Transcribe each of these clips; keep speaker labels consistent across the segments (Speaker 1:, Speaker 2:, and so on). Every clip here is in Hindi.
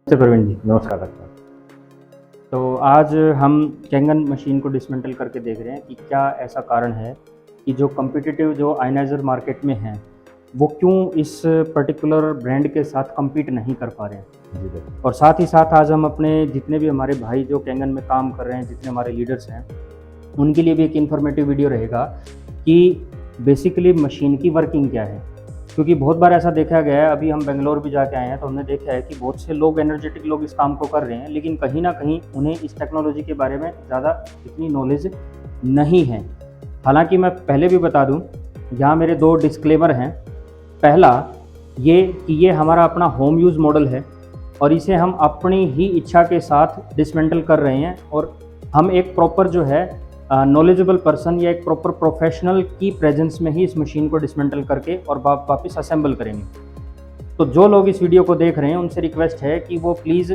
Speaker 1: नमस्ते प्रवीण जी। नमस्कार डॉक्टर। तो आज हम कैंगन मशीन को डिसमेंटल करके देख रहे हैं कि क्या ऐसा कारण है कि जो कम्पिटिटिव जो आयनाइजर मार्केट में हैं वो क्यों इस पर्टिकुलर ब्रांड के साथ कम्पीट नहीं कर पा रहे हैं।
Speaker 2: जी
Speaker 1: और साथ ही साथ आज हम अपने जितने भी हमारे भाई जो कैंगन में काम कर रहे हैं, जितने हमारे लीडर्स हैं, उनके लिए भी एक इन्फॉर्मेटिव वीडियो रहेगा कि बेसिकली मशीन की वर्किंग क्या है। क्योंकि बहुत बार ऐसा देखा गया है, अभी हम बेंगलोर भी जाके आए हैं तो हमने देखा है कि बहुत से लोग एनर्जेटिक लोग इस काम को कर रहे हैं, लेकिन कहीं ना कहीं उन्हें इस टेक्नोलॉजी के बारे में ज़्यादा इतनी नॉलेज नहीं है। हालांकि मैं पहले भी बता दूं, यहाँ मेरे दो डिस्क्लेमर हैं। पहला ये कि ये हमारा अपना होम यूज़ मॉडल है और इसे हम अपनी ही इच्छा के साथ डिसमेंटल कर रहे हैं, और हम एक प्रॉपर जो है नॉलेजेबल पर्सन या एक प्रॉपर प्रोफेशनल की प्रेजेंस में ही इस मशीन को डिसमेंटल करके और वापस असेंबल करेंगे। तो जो लोग इस वीडियो को देख रहे हैं उनसे रिक्वेस्ट है कि वो प्लीज़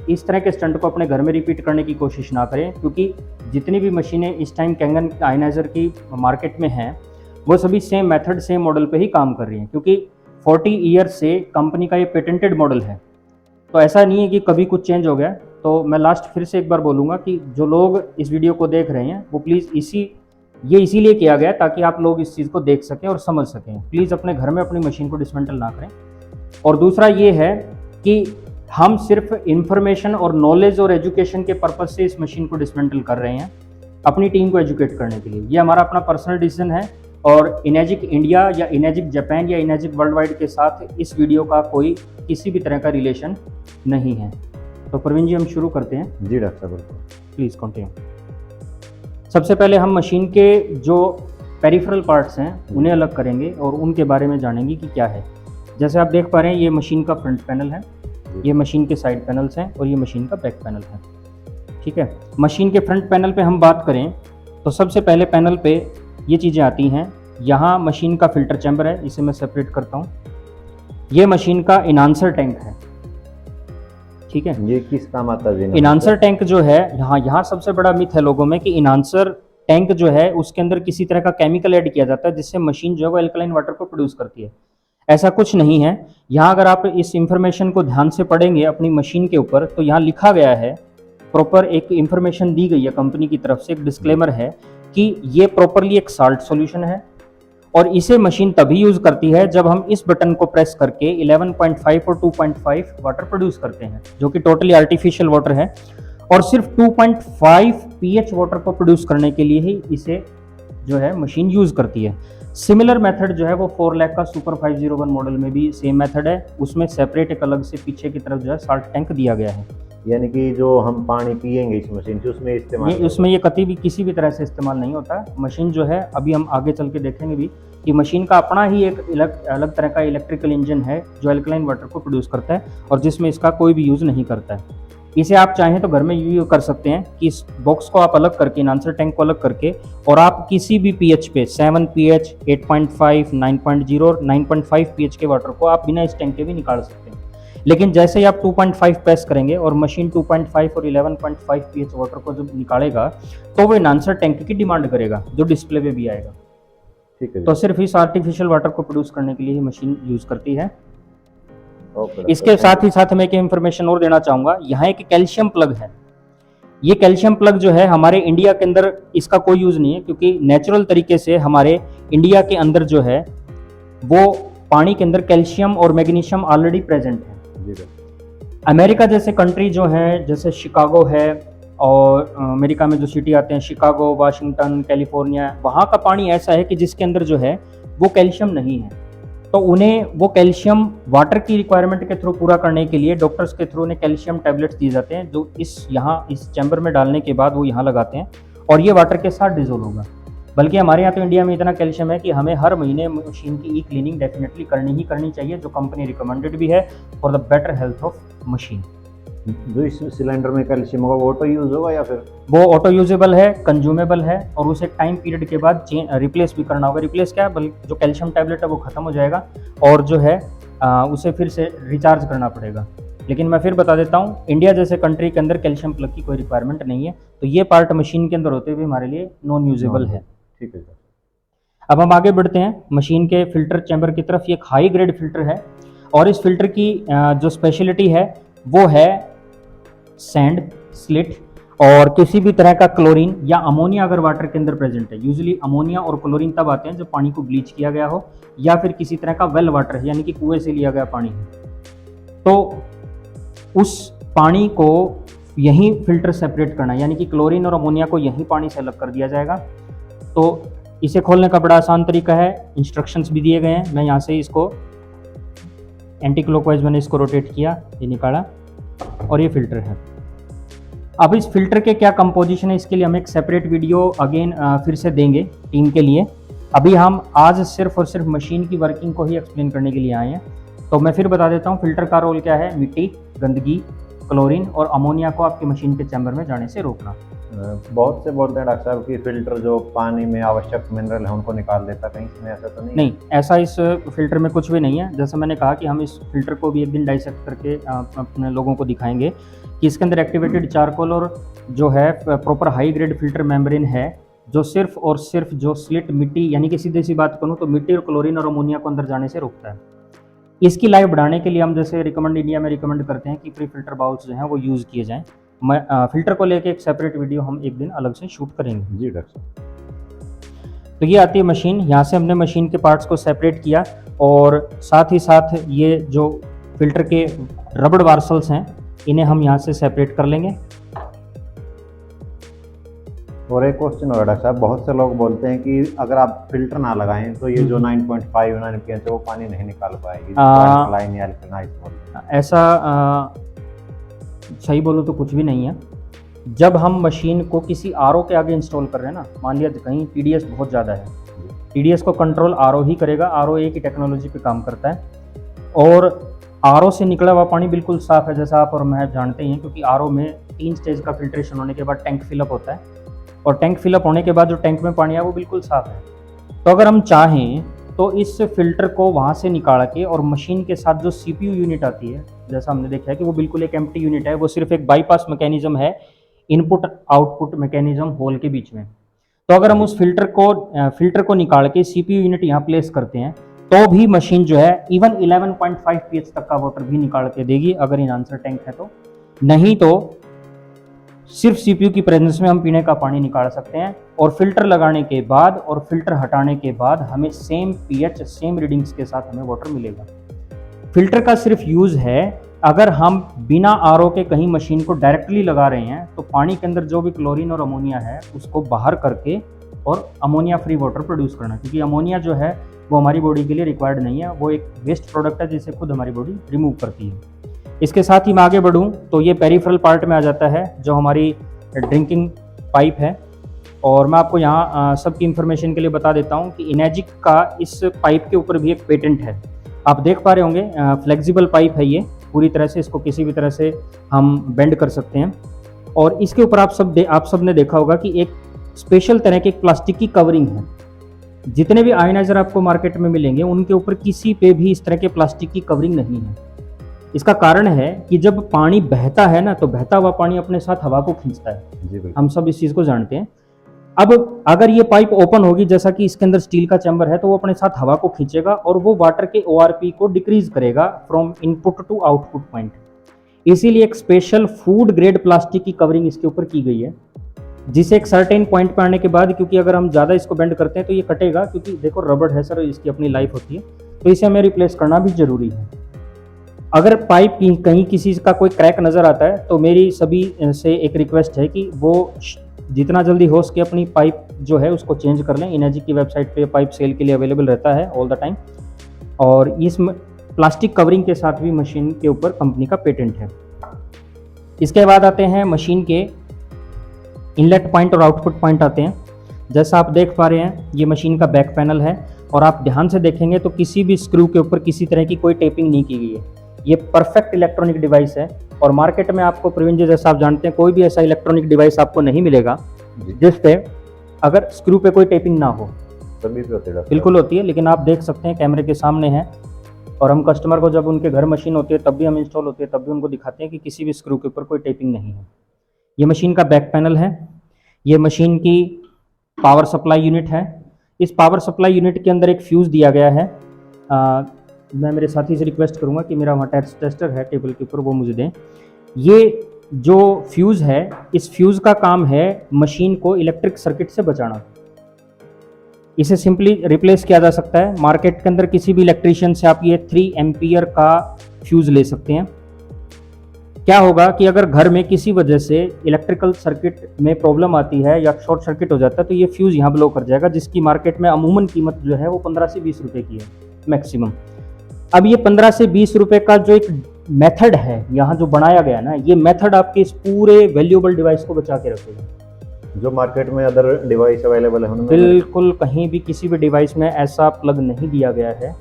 Speaker 1: इस तरह के स्टंट को अपने घर में रिपीट करने की कोशिश ना करें, क्योंकि जितनी भी मशीनें इस टाइम कैंगन आयनाइजर की मार्केट में हैं वो सभी सेम मेथड सेम मॉडल पे ही काम कर रही हैं, क्योंकि 40 ईयर्स से कंपनी का ये पेटेंटेड मॉडल है। तो ऐसा नहीं है कि कभी कुछ चेंज हो गया। तो मैं लास्ट फिर से एक बार बोलूँगा कि जो लोग इस वीडियो को देख रहे हैं वो प्लीज़ ये इसीलिए किया गया ताकि आप लोग इस चीज़ को देख सकें और समझ सकें। प्लीज़ अपने घर में अपनी मशीन को डिसमेंटल ना करें। और दूसरा ये है कि हम सिर्फ इंफॉर्मेशन और नॉलेज और एजुकेशन के पर्पज़ से इस मशीन को डिसमेंटल कर रहे हैं, अपनी टीम को एजुकेट करने के लिए। ये हमारा अपना पर्सनल डिसीजन है और इनेजिक इंडिया या इनेजिक जापान या इनेजिक वर्ल्ड वाइड के साथ इस वीडियो का कोई किसी भी तरह का रिलेशन नहीं है। तो प्रवीण जी, हम शुरू करते हैं।
Speaker 2: जी डॉक्टर, बिल्कुल
Speaker 1: प्लीज़ कंटिन्यू। सबसे पहले हम मशीन के जो पेरिफेरल पार्ट्स हैं उन्हें अलग करेंगे और उनके बारे में जानेंगे कि क्या है। जैसे आप देख पा रहे हैं, ये मशीन का फ्रंट पैनल है, ये मशीन के साइड पैनल्स हैं और ये मशीन का बैक पैनल है। ठीक है। मशीन के फ्रंट पैनल पे हम बात करें तो सबसे पहले पैनल पे ये चीज़ें आती हैं। यहाँ मशीन का फिल्टर चैम्बर है, इसे मैं सेपरेट करता हूँ। ये मशीन का इनहांसर टैंक है। ठीक है।
Speaker 2: ये किस काम आता है?
Speaker 1: इनहांसर टैंक जो है, यहाँ सबसे बड़ा मिथ है लोगों में कि इनहांसर टैंक जो है उसके अंदर किसी तरह का केमिकल ऐड किया जाता है जिससे मशीन जो है वो एल्कलाइन वाटर को प्रोड्यूस करती है। ऐसा कुछ नहीं है। यहाँ अगर आप इस इंफॉर्मेशन को ध्यान से पढ़ेंगे अपनी मशीन के ऊपर, तो यहाँ लिखा गया है, प्रॉपर एक इंफॉर्मेशन दी गई है कंपनी की तरफ से, एक डिस्क्लेमर है कि ये प्रॉपरली एक साल्ट सॉल्यूशन है और इसे मशीन तभी यूज करती है जब हम इस बटन को प्रेस करके 11.5 और 2.5 वाटर प्रोड्यूस करते हैं, जो कि टोटली आर्टिफिशियल वाटर है। और सिर्फ 2.5 pH वाटर को प्रोड्यूस करने के लिए ही इसे जो है मशीन यूज करती है। सिमिलर मेथड जो है वो 4 लाख का सुपर 501 मॉडल में भी सेम मेथड है। उसमें सेपरेट एक अलग से पीछे की तरफ जो है साल्ट टैंक दिया गया है।
Speaker 2: यानी कि जो हम पानी पिएंगे इस मशीन से उसमें इस्तेमाल,
Speaker 1: उसमें ये कभी भी किसी भी तरह से इस्तेमाल नहीं होता। मशीन जो है, अभी हम आगे चल के देखेंगे भी कि मशीन का अपना ही एक अलग तरह का इलेक्ट्रिकल इंजन है जो एल्कलाइन वाटर को प्रोड्यूस करता है और जिसमें इसका कोई भी यूज़ नहीं करता है। इसे आप चाहें तो घर में यूज कर सकते हैं कि इस बॉक्स को आप अलग करके, इनहांसर टैंक को अलग करके, और आप किसी भी pH पे 7 pH, 8.5, 9.0 और 9.5 pH के वाटर को आप बिना इस टैंक के भी निकाल सकते हैं। लेकिन जैसे ही आप 2.5 प्रेस करेंगे और मशीन 2.5 और 11.5 pH वाटर को जब निकालेगा तो वो इनहांसर टैंक की डिमांड करेगा, जो डिस्प्ले पे भी आएगा।
Speaker 2: ठीक है।
Speaker 1: तो सिर्फ इस आर्टिफिशियल वाटर को प्रोड्यूस करने के लिए ही मशीन यूज करती है।
Speaker 2: ओके।
Speaker 1: इसके साथ ही साथ मैं एक इंफॉर्मेशन और देना चाहूँगा। यहाँ एक कैल्शियम प्लग है। ये कैल्शियम प्लग जो है हमारे इंडिया के अंदर इसका कोई यूज़ नहीं है, क्योंकि नेचुरल तरीके से हमारे इंडिया के अंदर जो है वो पानी के अंदर कैल्शियम और मैग्नीशियम ऑलरेडी प्रेजेंट है। अमेरिका जैसे कंट्री जो है, जैसे शिकागो है, और अमेरिका में जो सिटी आते हैं शिकागो, वाशिंगटन, कैलिफोर्निया, वहाँ का पानी ऐसा है कि जिसके अंदर जो है वो कैल्शियम नहीं है। तो उन्हें वो कैल्शियम वाटर की रिक्वायरमेंट के थ्रू पूरा करने के लिए डॉक्टर्स के थ्रू उन्हें कैल्शियम टैबलेट्स दिए जाते हैं, जो इस चैम्बर में डालने के बाद वो यहाँ लगाते हैं और ये वाटर के साथ डिजोल्व होगा। बल्कि हमारे यहाँ तो इंडिया में इतना कैल्शियम है कि हमें हर महीने मशीन की क्लीनिंग डेफिनेटली करनी चाहिए, जो कंपनी रिकमेंडेड भी है for the better health of machine.
Speaker 2: जो इस सिलेंडर में कैल्शियम होगा वो ऑटो यूज होगा या फिर?
Speaker 1: वो ऑटो यूजेबल है, कंज्यूमेबल है, और उसे टाइम पीरियड के बाद रिप्लेस भी करना होगा। रिप्लेस क्या है, बल्कि जो कैल्शियम टैबलेट है वो खत्म हो जाएगा और जो है उसे फिर से रिचार्ज करना पड़ेगा। लेकिन मैं फिर बता देता हूँ, इंडिया जैसे कंट्री के अंदर कैल्शियम प्लग की कोई रिक्वायरमेंट नहीं है, तो ये पार्ट मशीन के अंदर होते हुए हमारे लिए नॉन यूजेबल है।
Speaker 2: ठीक है।
Speaker 1: अब हम आगे बढ़ते हैं मशीन के फिल्टर चैम्बर की तरफ। ये एक हाई ग्रेड फिल्टर है और इस फिल्टर की जो स्पेशलिटी है वो है सैंड, स्लिट और किसी भी तरह का क्लोरीन या अमोनिया अगर वाटर के अंदर प्रेजेंट है। यूजुअली अमोनिया और क्लोरीन तब आते हैं जब पानी को ब्लीच किया गया हो या फिर किसी तरह का वेल वाटर है, यानी कि कुएं से लिया गया पानी है। तो उस पानी को यहीं फिल्टर सेपरेट करना, यानी कि क्लोरीन और अमोनिया को यहीं पानी से अलग कर दिया जाएगा। तो इसे खोलने का बड़ा आसान तरीका है, इंस्ट्रक्शंस भी दिए गए हैं। मैं यहाँ से इसको एंटी क्लॉकवाइज मैंने इसको रोटेट किया, ये निकाला और ये फिल्टर है। अब इस फिल्टर के क्या कंपोजिशन है इसके लिए हम एक सेपरेट वीडियो अगेन फिर से देंगे टीम के लिए। अभी हम आज सिर्फ और सिर्फ मशीन की वर्किंग को ही एक्सप्लेन करने के लिए आए हैं। तो मैं फिर बता देता हूँ फिल्टर का रोल क्या है। मिट्टी, गंदगी, क्लोरीन और अमोनिया को आपके मशीन के चैम्बर में जाने से रोकना।
Speaker 2: बहुत से बोलते हैं डॉक्टर साहब कि फिल्टर जो पानी में आवश्यक मिनरल है उनको निकाल देता, कहीं इसमें ऐसा तो नहीं?
Speaker 1: नहीं, ऐसा इस फिल्टर में कुछ भी नहीं है। जैसे मैंने कहा कि हम इस फिल्टर को भी एक दिन डाइसेक्ट करके अपने लोगों को दिखाएंगे कि इसके अंदर एक्टिवेटेड चारकोल और जो है proper high grade filter membrane है, जो सिर्फ और सिर्फ जो स्लिट मिट्टी, यानी कि सीधी सी बात करूँ तो मिट्टी और क्लोरीन और अमोनिया को अंदर जाने से रोकता है। इसकी लाइफ बढ़ाने के लिए हम जैसे इंडिया में रिकमेंड करते हैं कि प्री फिल्टर बाउल्स जो हैं वो यूज़ किए जाएँ। फिल्टर को लेके एक सेपरेट वीडियो हम एक दिन अलग से शूट करेंगे।
Speaker 2: जी डॉक्टर साहब।
Speaker 1: तो ये आती है मशीन। यहाँ से हमने मशीन के पार्ट्स को सेपरेट किया और साथ ही साथ ये जो फिल्टर के रबड़ वार्सल्स हैं इन्हें हम यहाँ से सेपरेट कर लेंगे।
Speaker 2: और एक क्वेश्चन हो रहा है साहब, बहुत से लोग बोलते हैं कि अगर आप फिल्टर ना लगाएं तो ये जो 9.5 9 वो पानी नहीं निकाल पाएगी, अल्कलाइन या अल्कलाइज बोलते हैं।
Speaker 1: ऐसा सही बोलो तो कुछ भी नहीं है। जब हम मशीन को किसी आरओ के आगे इंस्टॉल कर रहे हैं ना, मान लिया कहीं टीडीएस बहुत ज़्यादा है, टीडीएस को कंट्रोल आरओ ही करेगा। आरओ एक ही टेक्नोलॉजी पे काम करता है और आरओ से निकला हुआ पानी बिल्कुल साफ़ है, जैसा आप और मैं जानते ही हैं, क्योंकि आरओ में 3 स्टेज का फिल्ट्रेशन होने के बाद टैंक फिलअप होता है और टैंक फिलअप होने के बाद जो टैंक में पानी है वो बिल्कुल साफ़ है। तो अगर हम चाहें तो इस फिल्टर को वहाँ से निकाल के और मशीन के साथ जो सीपीयू यूनिट आती है, जैसा हमने देखा है कि वो बिल्कुल एक एम्प्टी यूनिट है, वो सिर्फ एक बाईपास मैकेनिज्म है इनपुट आउटपुट मैकेनिज्म होल के बीच में। तो अगर हम उस फिल्टर को निकाल के सीपीयू यूनिट यहाँ प्लेस करते हैं तो भी मशीन जो है इवन 11.5 pH तक का वाटर भी निकाल के देगी अगर इन आंसर टैंक है तो। नहीं तो सिर्फ सीपीयू की प्रेजेंस में हम पीने का पानी निकाल सकते हैं। और फिल्टर लगाने के बाद और फिल्टर हटाने के बाद हमें सेम पीएच सेम रीडिंग्स के साथ हमें वाटर मिलेगा। फिल्टर का सिर्फ यूज़ है अगर हम बिना आरओ के कहीं मशीन को डायरेक्टली लगा रहे हैं तो पानी के अंदर जो भी क्लोरीन और अमोनिया है उसको बाहर करके और अमोनिया फ्री वाटर प्रोड्यूस करना, क्योंकि अमोनिया जो है वो हमारी बॉडी के लिए रिक्वायर्ड नहीं है, वो एक वेस्ट प्रोडक्ट है जिसे खुद हमारी बॉडी रिमूव करती है। इसके साथ ही मैं आगे बढ़ूँ तो ये पेरिफेरल पार्ट में आ जाता है जो हमारी ड्रिंकिंग पाइप है। और मैं आपको यहाँ सबकी इन्फॉर्मेशन के लिए बता देता हूँ कि इनेजिक का इस पाइप के ऊपर भी एक पेटेंट है। आप देख पा रहे होंगे फ्लेक्सिबल पाइप है ये, पूरी तरह से इसको किसी भी तरह से हम बेंड कर सकते हैं। और इसके ऊपर आप सब ने देखा होगा कि एक स्पेशल तरह की प्लास्टिक की कवरिंग है। जितने भी आयनाइजर आपको मार्केट में मिलेंगे उनके ऊपर किसी पे भी इस तरह के प्लास्टिक की कवरिंग नहीं है। इसका कारण है कि जब पानी बहता है ना तो बहता हुआ पानी अपने साथ हवा को खींचता है। हम सब इस चीज़ को जानते हैं। अब अगर ये पाइप ओपन होगी, जैसा कि इसके अंदर स्टील का चैम्बर है, तो वो अपने साथ हवा को खींचेगा और वो वाटर के ओआरपी को डिक्रीज करेगा from input to output point. इसीलिए एक स्पेशल फूड ग्रेड प्लास्टिक की कवरिंग इसके ऊपर की गई है, जिसे एक सर्टेन पॉइंट पर आने के बाद, क्योंकि अगर हम ज़्यादा इसको बेंड करते हैं तो ये कटेगा, क्योंकि देखो रबड़ है सर, इसकी अपनी लाइफ होती है, तो इसे हमें रिप्लेस करना भी जरूरी है। अगर पाइप कहीं किसी का कोई क्रैक नज़र आता है तो मेरी सभी से एक रिक्वेस्ट है कि वो जितना जल्दी हो सके अपनी पाइप जो है उसको चेंज कर लें। इनेजिक की वेबसाइट पे पाइप सेल के लिए अवेलेबल रहता है ऑल द टाइम। और इस प्लास्टिक कवरिंग के साथ भी मशीन के ऊपर कंपनी का पेटेंट है। इसके बाद आते हैं मशीन के इनलेट पॉइंट और आउटपुट पॉइंट आते हैं। जैसा आप देख पा रहे हैं ये मशीन का बैक पैनल है और आप ध्यान से देखेंगे तो किसी भी स्क्रू के ऊपर किसी तरह की कोई टेपिंग नहीं की गई है। ये परफेक्ट इलेक्ट्रॉनिक डिवाइस है और मार्केट में आपको प्रवीण जी जैसा आप जानते हैं कोई भी ऐसा इलेक्ट्रॉनिक डिवाइस आपको नहीं मिलेगा जिस पे अगर स्क्रू पे कोई टेपिंग ना हो।
Speaker 2: सभी पे होती है,
Speaker 1: बिल्कुल होती है, लेकिन आप देख सकते हैं कैमरे के सामने है। और हम कस्टमर को जब उनके घर मशीन होती है तब भी हम इंस्टॉल होती है तब भी उनको दिखाते हैं कि किसी भी स्क्रू के ऊपर कोई टेपिंग नहीं है। ये मशीन का बैक पैनल है। ये मशीन की पावर सप्लाई यूनिट है। इस पावर सप्लाई यूनिट के अंदर एक फ्यूज़ दिया गया है। मैं मेरे साथी से रिक्वेस्ट करूँगा कि मेरा वहाँ टेस्टर है टेबल के ऊपर, वो मुझे दें। ये जो फ्यूज़ है, इस फ्यूज़ का काम है मशीन को इलेक्ट्रिक सर्किट से बचाना। इसे सिंपली रिप्लेस किया जा सकता है। मार्केट के अंदर किसी भी इलेक्ट्रीशियन से आप ये 3 एम्पियर का फ्यूज़ ले सकते हैं। क्या होगा कि अगर घर में किसी वजह से इलेक्ट्रिकल सर्किट में प्रॉब्लम आती है या शॉर्ट सर्किट हो जाता है, तो ये फ्यूज़ यहाँ ब्लो कर जाएगा, जिसकी मार्केट में अमूमन कीमत जो है वो 15 से 20 रुपए की है मैक्सिमम। अब ये 15 से 20 रुपए का जो एक मेथड है यहाँ जो बनाया गया ना, ये मेथड आपके इस पूरे वैल्यूएबल डिवाइस को बचा के रखेगा।
Speaker 2: जो मार्केट में अदर डिवाइस अवेलेबल है उनमें
Speaker 1: बिल्कुल कहीं भी किसी भी डिवाइस में ऐसा प्लग नहीं दिया गया है,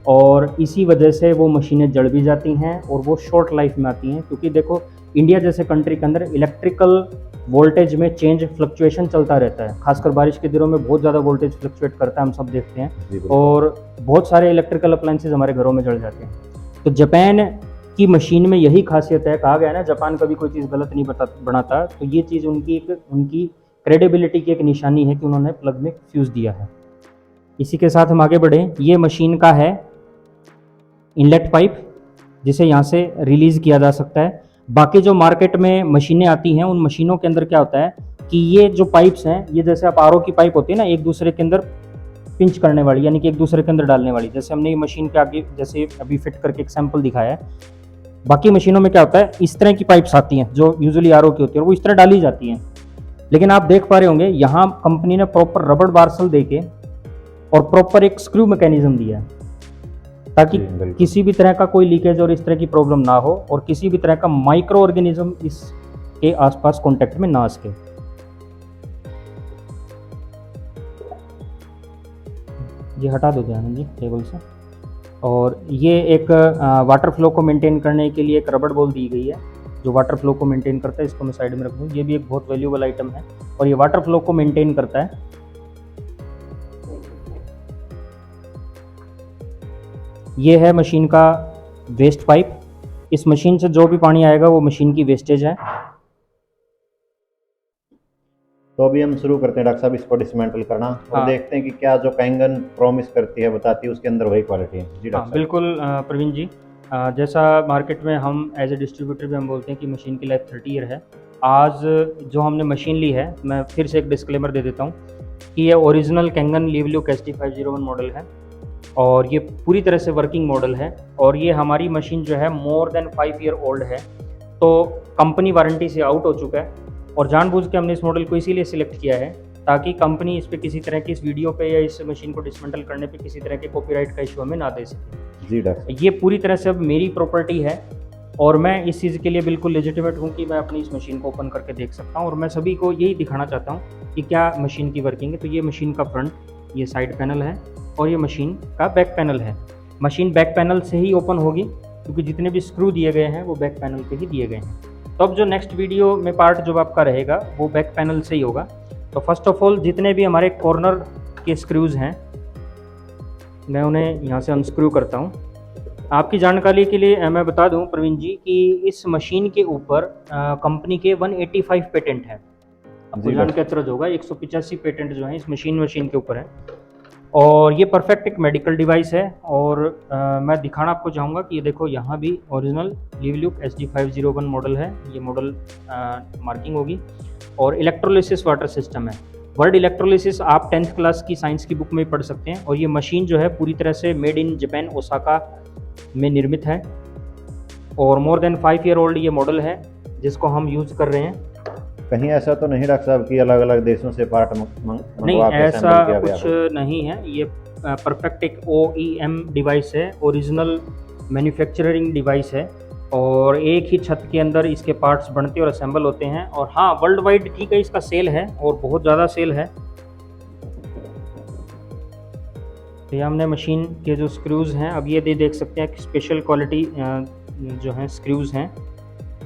Speaker 1: और इसी वजह से वो मशीनें जड़ भी जाती हैं और वो शॉर्ट लाइफ में आती हैं। क्योंकि देखो, इंडिया जैसे कंट्री के अंदर इलेक्ट्रिकल वोल्टेज में चेंज फ्लक्चुएशन चलता रहता है, खासकर बारिश के दिनों में बहुत ज़्यादा वोल्टेज फ्लक्चुएट करता है, हम सब देखते हैं, और बहुत सारे इलेक्ट्रिकल अप्लायंसेज हमारे घरों में जल जाते हैं। तो जापान की मशीन में यही खासियत है, कहा गया ना जापान कभी कोई चीज़ गलत नहीं बनाता, तो ये चीज़ उनकी क्रेडिबिलिटी की एक निशानी है कि उन्होंने प्लग में फ्यूज़ दिया है। इसी के साथ हम आगे बढ़ें। ये मशीन का है इनलेट पाइप, जिसे यहाँ से रिलीज़ किया जा सकता है। बाकी जो मार्केट में मशीनें आती हैं, उन मशीनों के अंदर क्या होता है कि ये जो पाइप्स हैं, ये जैसे आप आरओ की पाइप होती है ना, एक दूसरे के अंदर पिंच करने वाली, यानी कि एक दूसरे के अंदर डालने वाली, जैसे हमने ये मशीन के आगे जैसे अभी फिट करके एक सैंपल दिखाया है। बाकी मशीनों में क्या होता है, इस तरह की पाइप्स आती हैं जो यूजुअली आरओ की होती है, और वो इस तरह डाली जाती हैं। लेकिन आप देख पा रहे होंगे यहाँ कंपनी ने प्रॉपर रबड़ बार्सल देके और प्रॉपर एक स्क्रू मैकेनिज्म दिया है, ताकि किसी भी तरह का कोई लीकेज और इस तरह की प्रॉब्लम ना हो, और किसी भी तरह का माइक्रो ऑर्गेनिज्म इसके आसपास कांटेक्ट में ना आ सके। ये हटा दो ध्यान जी टेबल से। और ये एक वाटर फ्लो को मेंटेन करने के लिए एक रबड़ बॉल दी गई है, जो वाटर फ्लो को मेंटेन करता है। इसको मैं साइड में रख दूँ, ये भी एक बहुत वैल्यूएबल आइटम है और ये वाटर फ्लो को मेंटेन करता है। ये है मशीन का वेस्ट पाइप। इस मशीन से जो भी पानी आएगा वो मशीन की वेस्टेज है।
Speaker 2: तो अभी हम शुरू करते हैं डॉक्टर साहब इसको डिसमेंटल करना, और देखते हैं कि क्या जो कैंगन प्रॉमिस करती है, बताती है, उसके अंदर वही क्वालिटी है। जी डॉक्टर साहब।
Speaker 1: बिल्कुल प्रवीण जी, जैसा मार्केट में हम एज ए डिस्ट्रीब्यूटर भी हम बोलते हैं कि मशीन की लाइफ 30 ईयर है। आज जो हमने मशीन ली है, मैं फिर से एक डिस्क्लेमर दे देता हूँ कि ये ओरिजिनल कैंगन लिवल्यूक HD501 मॉडल है, और ये पूरी तरह से वर्किंग मॉडल है, और ये हमारी मशीन जो है मोर देन 5 ईयर ओल्ड है, तो कंपनी वारंटी से आउट हो चुका है। और जानबूझ के हमने इस मॉडल को इसीलिए सिलेक्ट किया है ताकि कंपनी इस पे किसी तरह की, इस वीडियो पे या इस मशीन को डिसमेंटल करने पे किसी तरह के कॉपीराइट का इशू हमें ना दे सके।
Speaker 2: जी डॉक्टर।
Speaker 1: ये पूरी तरह से अब मेरी प्रॉपर्टी है, और मैं इस चीज़ के लिए बिल्कुल लेजिटिमेट हूँ कि मैं अपनी इस मशीन को ओपन करके देख सकता हूँ, और मैं सभी को यही दिखाना चाहता हूँ कि क्या मशीन की वर्किंग है। तो ये मशीन का फ्रंट, ये साइड पैनल है, और ये मशीन का बैक पैनल है। मशीन बैक पैनल से ही ओपन होगी, क्योंकि जितने भी स्क्रू दिए गए हैं वो बैक पैनल पे ही दिए गए हैं। तो अब जो नेक्स्ट वीडियो में पार्ट जो आपका रहेगा वो बैक पैनल से ही होगा। तो फर्स्ट ऑफ ऑल जितने भी हमारे कॉर्नर के स्क्रूज़ हैं, मैं उन्हें यहाँ से अनस्क्रू करता हूँ। आपकी जानकारी के लिए मैं बता दूँ प्रवीण जी कि इस मशीन के ऊपर कंपनी के 185 पेटेंट हैं। आपको जान के अचरज होगा, 185 पेटेंट जो हैं इस मशीन के ऊपर है, और ये परफेक्ट एक मेडिकल डिवाइस है। और मैं दिखाना आपको चाहूँगा कि ये देखो, यहाँ भी ओरिजिनल लिवल्यूक HD501 मॉडल है, ये मॉडल मार्किंग होगी, और इलेक्ट्रोलिसिस वाटर सिस्टम है। वर्ड इलेक्ट्रोलिसिस आप 10th क्लास की साइंस की बुक में पढ़ सकते हैं। और ये मशीन जो है पूरी तरह से मेड इन जापान, ओसाका में निर्मित है, और मोर देन 5 ईयर ओल्ड ये मॉडल है जिसको हम यूज़ कर रहे हैं।
Speaker 2: कहीं ऐसा तो नहीं डॉक्टर साहब कि अलग अलग देशों से पार्ट
Speaker 1: नहीं, ऐसा कुछ नहीं है। ये परफेक्ट एक OEM डिवाइस है, ओरिजिनल मैन्युफैक्चरिंग डिवाइस है, और एक ही छत के अंदर इसके पार्ट्स बनते और असेंबल होते हैं। और हाँ, वर्ल्ड वाइड ठीक है इसका सेल है, और बहुत ज़्यादा सेल है। तो ये हमने मशीन के जो स्क्रूज़ हैं, अब ये देख सकते हैं कि स्पेशल क्वालिटी जो हैं स्क्रूज़ हैं,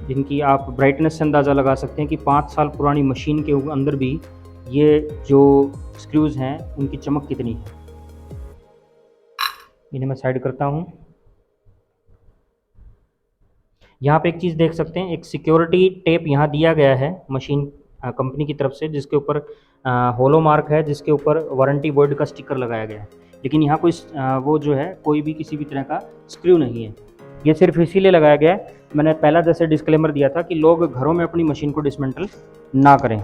Speaker 1: जिनकी आप ब्राइटनेस से अंदाज़ा लगा सकते हैं कि 5 साल पुरानी मशीन के अंदर भी ये जो स्क्रूज़ हैं उनकी चमक कितनी है। इन्हें मैं साइड करता हूँ। यहाँ पे एक चीज़ देख सकते हैं, एक सिक्योरिटी टेप यहाँ दिया गया है मशीन कंपनी की तरफ से, जिसके ऊपर होलो मार्क है, जिसके ऊपर वारंटी वॉइड का स्टिकर लगाया गया है। लेकिन यहाँ कोई वो जो है कोई भी किसी भी तरह का स्क्रू नहीं है। ये सिर्फ इसीलिए लगाया गया है, मैंने पहला जैसे डिस्क्लेमर दिया था कि लोग घरों में अपनी मशीन को डिसमेंटल ना करें।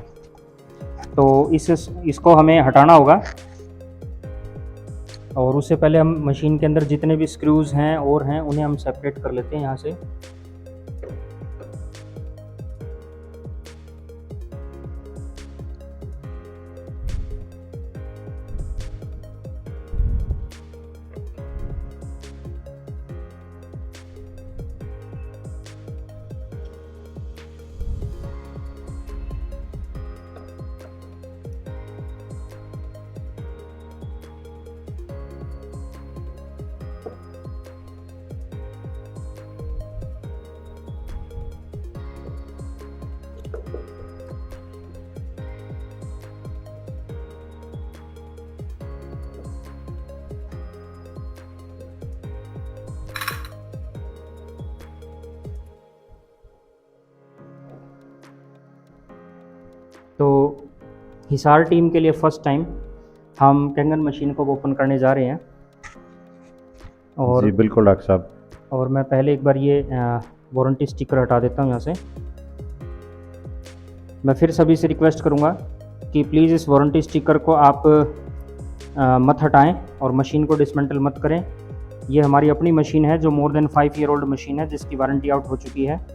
Speaker 1: तो इसको हमें हटाना होगा, और उससे पहले हम मशीन के अंदर जितने भी स्क्रूज़ हैं और हैं उन्हें हम सेपरेट कर लेते हैं यहाँ से। तो हिसार टीम के लिए फ़र्स्ट टाइम हम कैंगन मशीन को ओपन करने जा रहे हैं। और
Speaker 2: जी बिल्कुल डॉक्टर साहब।
Speaker 1: और मैं पहले एक बार ये वारंटी स्टिकर हटा देता हूँ यहाँ से। मैं फिर सभी से रिक्वेस्ट करूँगा कि प्लीज़ इस वारंटी स्टिकर को आप मत हटाएं और मशीन को डिसमेंटल मत करें। ये हमारी अपनी मशीन है जो more than 5 year old machine है, जिसकी वारंटी आउट हो चुकी है।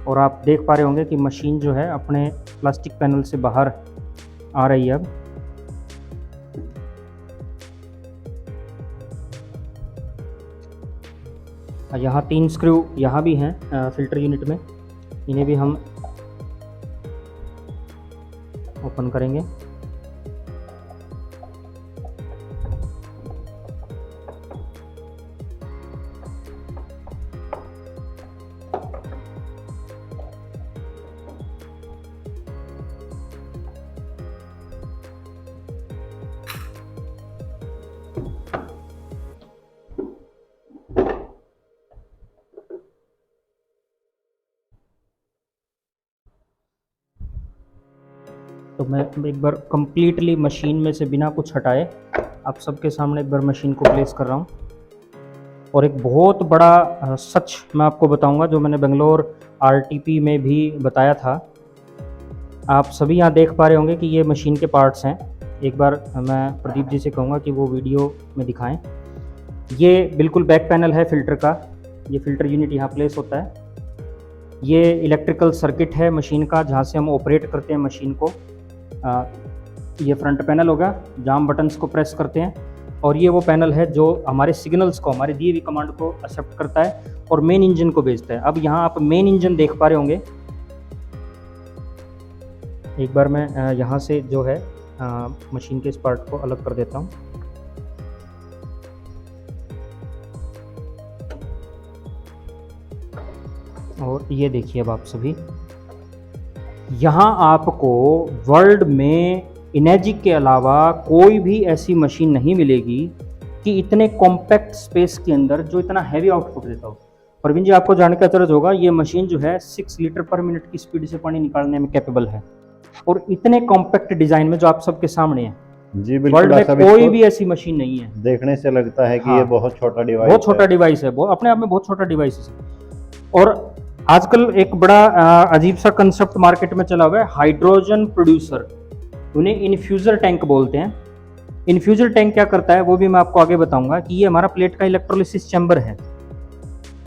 Speaker 1: और आप देख पा रहे होंगे कि मशीन जो है अपने प्लास्टिक पैनल से बाहर आ रही है अब। यहाँ 3 स्क्रू यहाँ भी हैं फिल्टर यूनिट में, इन्हें भी हम ओपन करेंगे। तो मैं एक बार कंप्लीटली मशीन में से बिना कुछ हटाए आप सबके सामने एक बार मशीन को प्लेस कर रहा हूँ। और एक बहुत बड़ा सच मैं आपको बताऊंगा जो मैंने बेंगलोर आरटीपी में भी बताया था। आप सभी यहाँ देख पा रहे होंगे कि ये मशीन के पार्ट्स हैं। एक बार मैं प्रदीप जी से कहूँगा कि वो वीडियो में दिखाएं। ये बिल्कुल बैक पैनल है फिल्टर का, ये फिल्टर यूनिट यहाँ प्लेस होता है। ये इलेक्ट्रिकल सर्किट है मशीन का जहाँ से हम ऑपरेट करते हैं मशीन को। ये फ्रंट पैनल होगा जहाँ हम बटन्स को प्रेस करते हैं, और ये वो पैनल है जो हमारे सिग्नल्स को, हमारे दिए हुई कमांड को एक्सेप्ट करता है और मेन इंजन को भेजता है। अब यहाँ आप मेन इंजन देख पा रहे होंगे। एक बार मैं यहाँ से जो है मशीन के इस पार्ट को अलग कर देता हूँ। और ये देखिए अब आप सभी, यहाँ आपको वर्ल्ड में इनेजिक के अलावा कोई भी ऐसी मशीन नहीं मिलेगी कि इतने कॉम्पैक्ट स्पेस के अंदर जो इतना हैवी आउटपुट देता हो। परवीन जी आपको जान के अचरज होगा, ये मशीन जो है 6 लीटर पर मिनट की स्पीड से पानी निकालने में कैपेबल है, और इतने कॉम्पैक्ट डिजाइन में जो आप सबके सामने है।
Speaker 2: जी
Speaker 1: वर्ल्ड में कोई भी ऐसी मशीन नहीं है।
Speaker 2: देखने से लगता है कि
Speaker 1: हाँ,
Speaker 2: ये बहुत छोटा डिवाइस,
Speaker 1: बहुत छोटा डिवाइस है, वो अपने आप में बहुत छोटा डिवाइस है। और आजकल एक बड़ा अजीब सा कंसेप्ट मार्केट में चला हुआ है, हाइड्रोजन प्रोड्यूसर, उन्हें इन्फ्यूजर टैंक बोलते हैं। इन्फ्यूजर टैंक क्या करता है वो भी मैं आपको आगे बताऊंगा कि ये हमारा प्लेट का इलेक्ट्रोलिसिस चैम्बर है।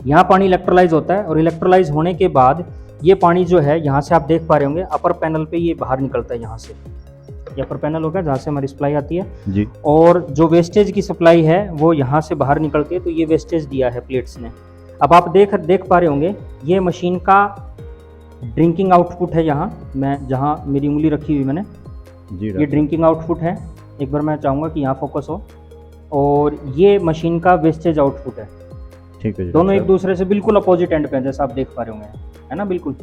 Speaker 1: यहाँ पानी इलेक्ट्रोलाइज होता है, और इलेक्ट्रोलाइज होने के बाद ये पानी जो है यहाँ से आप देख पा रहे होंगे अपर पैनल पे ये बाहर निकलता है। यहाँ से ये अपर पैनल होगा जहाँ से हमारी सप्लाई आती है
Speaker 2: जी।
Speaker 1: और जो वेस्टेज की सप्लाई है वो यहाँ से बाहर निकलती है। तो ये वेस्टेज दिया है प्लेट्स ने। अब आप देख पा रहे होंगे ये मशीन का ड्रिंकिंग आउटपुट है। यहाँ मैं जहाँ मेरी उंगली रखी हुई मैंने, ये ड्रिंकिंग आउटपुट है। एक बार मैं चाहूँगा कि यहाँ फोकस हो, और ये मशीन का वेस्टेज आउटपुट है।
Speaker 2: ठीक है,
Speaker 1: दोनों एक दूसरे से बिल्कुल अपोजिट एंड पे हैं, जैसा आप देख पा रहे होंगे, है ना, बिल्कुल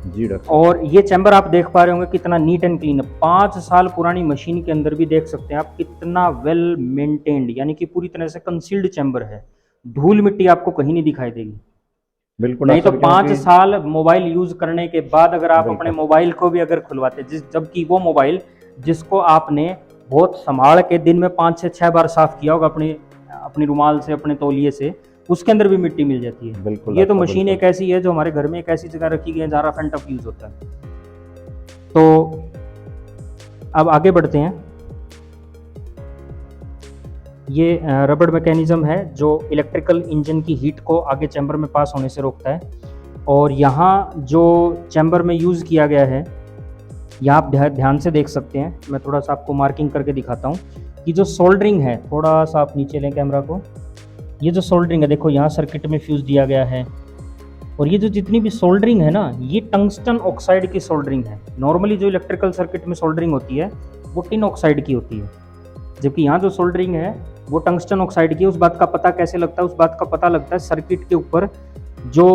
Speaker 2: जी डॉक्टर।
Speaker 1: और ये चैम्बर आप देख पा रहे होंगे कितना नीट एंड क्लीन है। 5 साल पुरानी मशीन के अंदर भी देख सकते हैं आप कितना वेल मेंटेन्ड, यानी कि पूरी तरह से कंसील्ड चैम्बर है। धूल मिट्टी आपको कहीं नहीं दिखाई देगी,
Speaker 2: बिल्कुल
Speaker 1: नहीं तो 5 साल मोबाइल यूज करने के बाद अगर आप अपने मोबाइल को भी अगर खुलवाते, जबकि वो मोबाइल जिसको आपने बहुत संभाल के दिन में 5 से 6 बार साफ किया होगा अपनी रुमाल से, अपने तौलिए से, उसके अंदर भी मिट्टी मिल जाती है।
Speaker 2: बिल्कुल
Speaker 1: ये तो
Speaker 2: अच्छा,
Speaker 1: मशीन
Speaker 2: बिल्कुल।
Speaker 1: एक ऐसी है जो हमारे घर में एक ऐसी जगह रखी गई है जहाँ रफ एंड टफ यूज होता है। तो अब आगे बढ़ते हैं। ये रबड़ मैकेनिज्म है जो इलेक्ट्रिकल इंजन की हीट को आगे चैम्बर में पास होने से रोकता है। और यहाँ जो चैम्बर में यूज़ किया गया है, यहाँ आप ध्यान से देख सकते हैं, मैं थोड़ा सा आपको मार्किंग करके दिखाता हूँ कि जो सोल्डरिंग है, थोड़ा सा आप नीचे लें कैमरा को, ये जो सोल्डरिंग है देखो यहाँ सर्किट में फ्यूज़ दिया गया है। और ये जो जितनी भी सोल्डरिंग है ना, ये टंगस्टन ऑक्साइड की सोल्डरिंग है। नॉर्मली जो इलेक्ट्रिकल सर्किट में सोल्डरिंग होती है वो टिन ऑक्साइड की होती है, जबकि यहाँ जो सोल्डरिंग है वो टंगस्टन ऑक्साइड की है। उस बात का पता कैसे लगता है? उस बात का पता लगता है सर्किट के ऊपर जो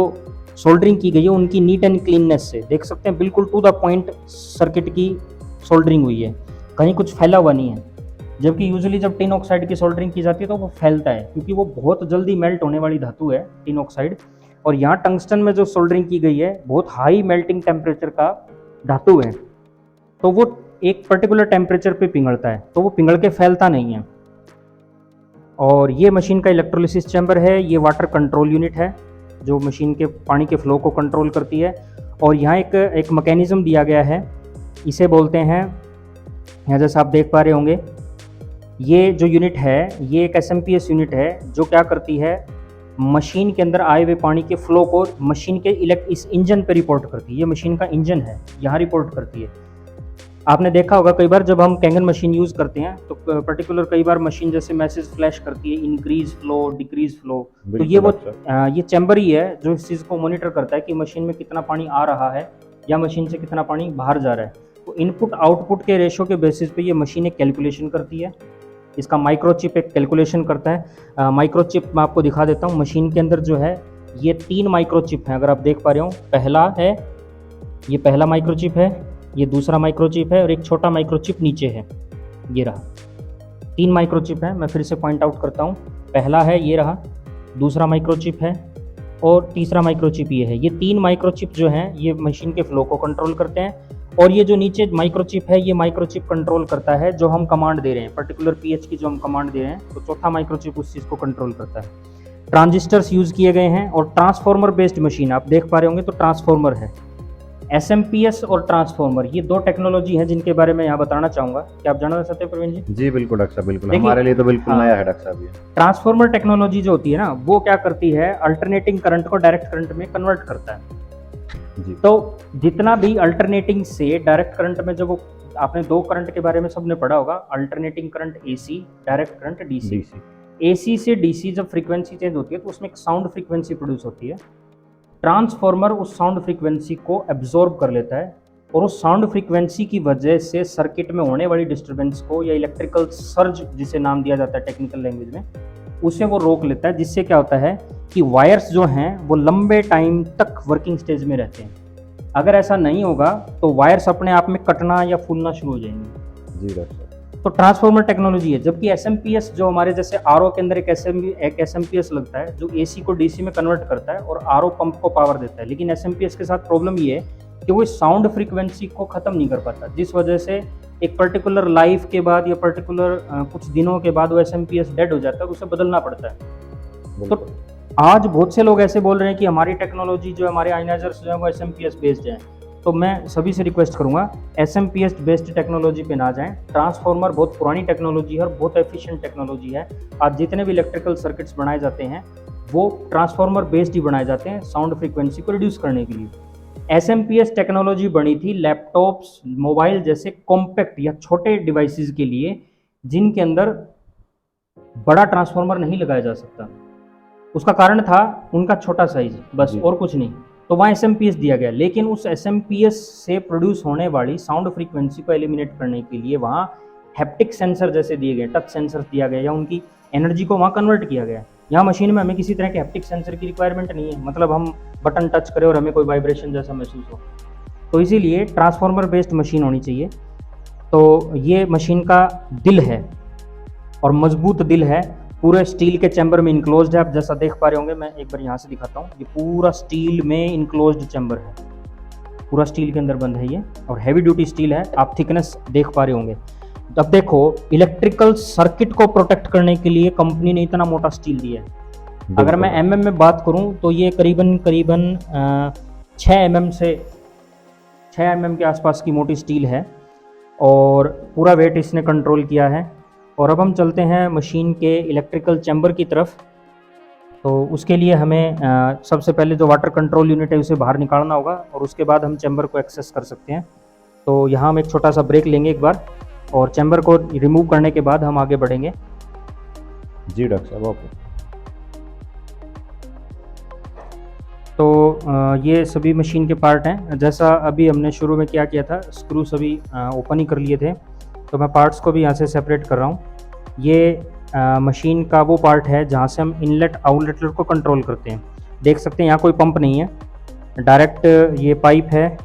Speaker 1: सोल्डरिंग की गई है उनकी नीट एंड क्लीननेस से। देख सकते हैं बिल्कुल टू द पॉइंट सर्किट की सोल्डरिंग हुई है, कहीं कुछ फैला हुआ नहीं है। जबकि यूजुअली जब टिन ऑक्साइड की सोल्डरिंग की जाती है तो वो फैलता है, क्योंकि वो बहुत जल्दी मेल्ट होने वाली धातु है टिन ऑक्साइड। और यहाँ टंगस्टन में जो सोल्डरिंग की गई है बहुत हाई मेल्टिंग टेम्परेचर का धातु है, तो वो एक पर्टिकुलर टेम्परेचर पे पिघलता है, तो वो पिघल के फैलता नहीं है। और ये मशीन का इलेक्ट्रोलिसिस चैम्बर है, ये वाटर कंट्रोल यूनिट है जो मशीन के पानी के फ्लो को कंट्रोल करती है। और यहाँ एक मैकेनिज्म दिया गया है, इसे बोलते हैं, यहाँ जैसा आप देख पा रहे होंगे, ये जो यूनिट है ये एक SMPS यूनिट है जो क्या करती है, मशीन के अंदर आए हुए पानी के फ्लो को मशीन के इस इंजन पे रिपोर्ट करती है। ये मशीन का इंजन है, यहाँ रिपोर्ट करती है। आपने देखा होगा कई बार जब हम कैंगन मशीन यूज़ करते हैं तो पर्टिकुलर कई बार मशीन जैसे मैसेज फ्लैश करती है, इंक्रीज फ्लो, डिक्रीज फ्लो, तो ये वो ये चैम्बर ही है जो इस चीज़ को मॉनिटर करता है कि मशीन में कितना पानी आ रहा है या मशीन से कितना पानी बाहर जा रहा है। तो इनपुट आउटपुट के रेशो के बेसिस पे ये मशीन एक कैलकुलेशन करती है। इसका माइक्रोचिप एक कैलकुलेशन करता है। माइक्रोचिप मैं आपको दिखा देता हूँ। मशीन के अंदर जो है ये 3 माइक्रोचिप हैं, अगर आप देख पा रहे हो। पहला है, ये पहला माइक्रोचिप है, ये दूसरा माइक्रोचिप है और एक छोटा माइक्रोचिप नीचे है, ये रहा। 3 माइक्रोचिप है, मैं फिर से पॉइंट आउट करता हूँ। पहला है ये रहा, दूसरा माइक्रोचिप है और तीसरा माइक्रोचिप ये है। ये 3 माइक्रोचिप जो हैं ये मशीन के फ्लो को कंट्रोल करते हैं। और ये जो नीचे माइक्रोचिप है, ये माइक्रोचिप कंट्रोल करता है जो हम कमांड दे रहे हैं, पर्टिकुलर pH की जो हम कमांड दे रहे हैं, तो चौथा माइक्रोचिप उस चीज़ को कंट्रोल करता है। ट्रांजिस्टर्स यूज़ किए गए हैं और ट्रांसफॉर्मर बेस्ड मशीन आप देख पा रहे होंगे, तो ट्रांसफॉर्मर है। SMPS और ट्रांसफॉर्मर, ये 2 टेक्नोलॉजी हैं जिनके बारे में यहाँ बताना चाहूँगा। क्या आप जानना चाहते हैं प्रवीण जी?
Speaker 2: जी बिल्कुल डॉक्टर साहब, बिल्कुल हमारे लिए तो बिल्कुल नया है डॉक्टर साहब ये।
Speaker 1: ट्रांसफॉर्मर टेक्नोलॉजी जो होती है ना, वो क्या करती है, अल्टरनेटिंग करंट को डायरेक्ट करंट में कन्वर्ट करता है।
Speaker 2: जी।
Speaker 1: तो जितना भी अल्टरनेटिंग से डायरेक्ट करंट में, जब वो आपने 2 करंट के बारे में सबने पढ़ा होगा, alternating current AC, direct current DC। AC से DC जब फ्रीक्वेंसी चेंज होती है तो उसमें एक साउंड फ्रीक्वेंसी प्रोड्यूस होती है। ट्रांसफॉर्मर उस साउंड फ्रीक्वेंसी को एब्जॉर्ब कर लेता है और उस साउंड फ्रीक्वेंसी की वजह से सर्किट में होने वाली डिस्टर्बेंस को, या इलेक्ट्रिकल सर्ज जिसे नाम दिया जाता है टेक्निकल लैंग्वेज में, उसे वो रोक लेता है। जिससे क्या होता है कि वायर्स जो हैं वो लंबे टाइम तक वर्किंग स्टेज में रहते हैं। अगर ऐसा नहीं होगा तो वायर्स अपने आप में कटना या फूलना शुरू हो जाएंगे।
Speaker 2: जी डॉक्टर।
Speaker 1: तो ट्रांसफॉर्मर टेक्नोलॉजी है। जबकि SMPS जो हमारे जैसे RO के अंदर एक SMPS लगता है जो AC को DC में कन्वर्ट करता है और RO पंप को पावर देता है। लेकिन SMPS के साथ प्रॉब्लम ये है कि वो साउंड फ्रीक्वेंसी को ख़त्म नहीं कर पाता, जिस वजह से एक पर्टिकुलर लाइफ के बाद या पर्टिकुलर कुछ दिनों के बाद वो SMPS डेड हो जाता है, उसे बदलना पड़ता है। तो आज बहुत से लोग ऐसे बोल रहे हैं कि हमारी टेक्नोलॉजी जो है, हमारे आयनाइजर्स जो है वो SMPS बेस्ड है। तो मैं सभी से रिक्वेस्ट करूंगा SMPS बेस्ड टेक्नोलॉजी पे ना जाएं। ट्रांसफॉर्मर बहुत पुरानी टेक्नोलॉजी है और बहुत एफिशिएंट टेक्नोलॉजी है। आज जितने भी इलेक्ट्रिकल सर्किट्स बनाए जाते हैं वो ट्रांसफॉर्मर बेस्ड ही बनाए जाते हैं साउंड फ्रीक्वेंसी को रिड्यूस करने के लिए। SMPS टेक्नोलॉजी बनी थी लैपटॉप्स, मोबाइल जैसे कॉम्पैक्ट या छोटे डिवाइसेस के लिए, जिनके अंदर बड़ा ट्रांसफॉर्मर नहीं लगाया जा सकता। उसका कारण था उनका छोटा साइज, बस, और कुछ नहीं। तो वहाँ SMPS दिया गया। लेकिन उस SMPS से प्रोड्यूस होने वाली साउंड फ्रीक्वेंसी को एलिमिनेट करने के लिए वहाँ हैप्टिक सेंसर जैसे दिए गए, टच सेंसर दिया गया, या उनकी एनर्जी को वहाँ कन्वर्ट किया गया। यहाँ मशीन में हमें किसी तरह के हैप्टिक सेंसर की रिक्वायरमेंट नहीं है, मतलब हम बटन टच करें और हमें कोई वाइब्रेशन जैसा महसूस हो। तो इसीलिए ट्रांसफॉर्मर बेस्ड मशीन होनी चाहिए। तो ये मशीन का दिल है और मजबूत दिल है, पूरे स्टील के चैम्बर में इनक्लोज्ड है। आप जैसा देख पा रहे होंगे, मैं एक बार यहाँ से दिखाता हूँ। ये पूरा स्टील में इनक्लोज्ड चैम्बर है, पूरा स्टील के अंदर बंद है ये, और हैवी ड्यूटी स्टील है। आप थिकनेस देख पा रहे होंगे। अब देखो, इलेक्ट्रिकल सर्किट को प्रोटेक्ट करने के लिए कंपनी ने इतना मोटा स्टील दिया है। अगर मैं mm में बात करूं तो ये करीबन 6 mm के आसपास की मोटी स्टील है और पूरा वेट इसने कंट्रोल किया है। और अब हम चलते हैं मशीन के इलेक्ट्रिकल चैम्बर की तरफ। तो उसके लिए हमें सबसे पहले जो वाटर कंट्रोल यूनिट है उसे बाहर निकालना होगा और उसके बाद हम चैम्बर को एक्सेस कर सकते हैं। तो यहाँ हम एक छोटा सा ब्रेक लेंगे एक बार और चैम्बर को रिमूव करने के बाद हम आगे बढ़ेंगे।
Speaker 2: जी डॉक्टर साहब, ओके।
Speaker 1: तो ये सभी मशीन के पार्ट हैं। जैसा अभी हमने शुरू में क्या किया था, स्क्रू सभी ओपन ही कर लिए थे, तो मैं पार्ट्स को भी यहाँ से सेपरेट कर रहा हूँ। ये मशीन का वो पार्ट है जहाँ से हम इनलेट आउटलेट को कंट्रोल करते हैं। देख सकते हैं यहाँ कोई पंप नहीं है, डायरेक्ट ये पाइप है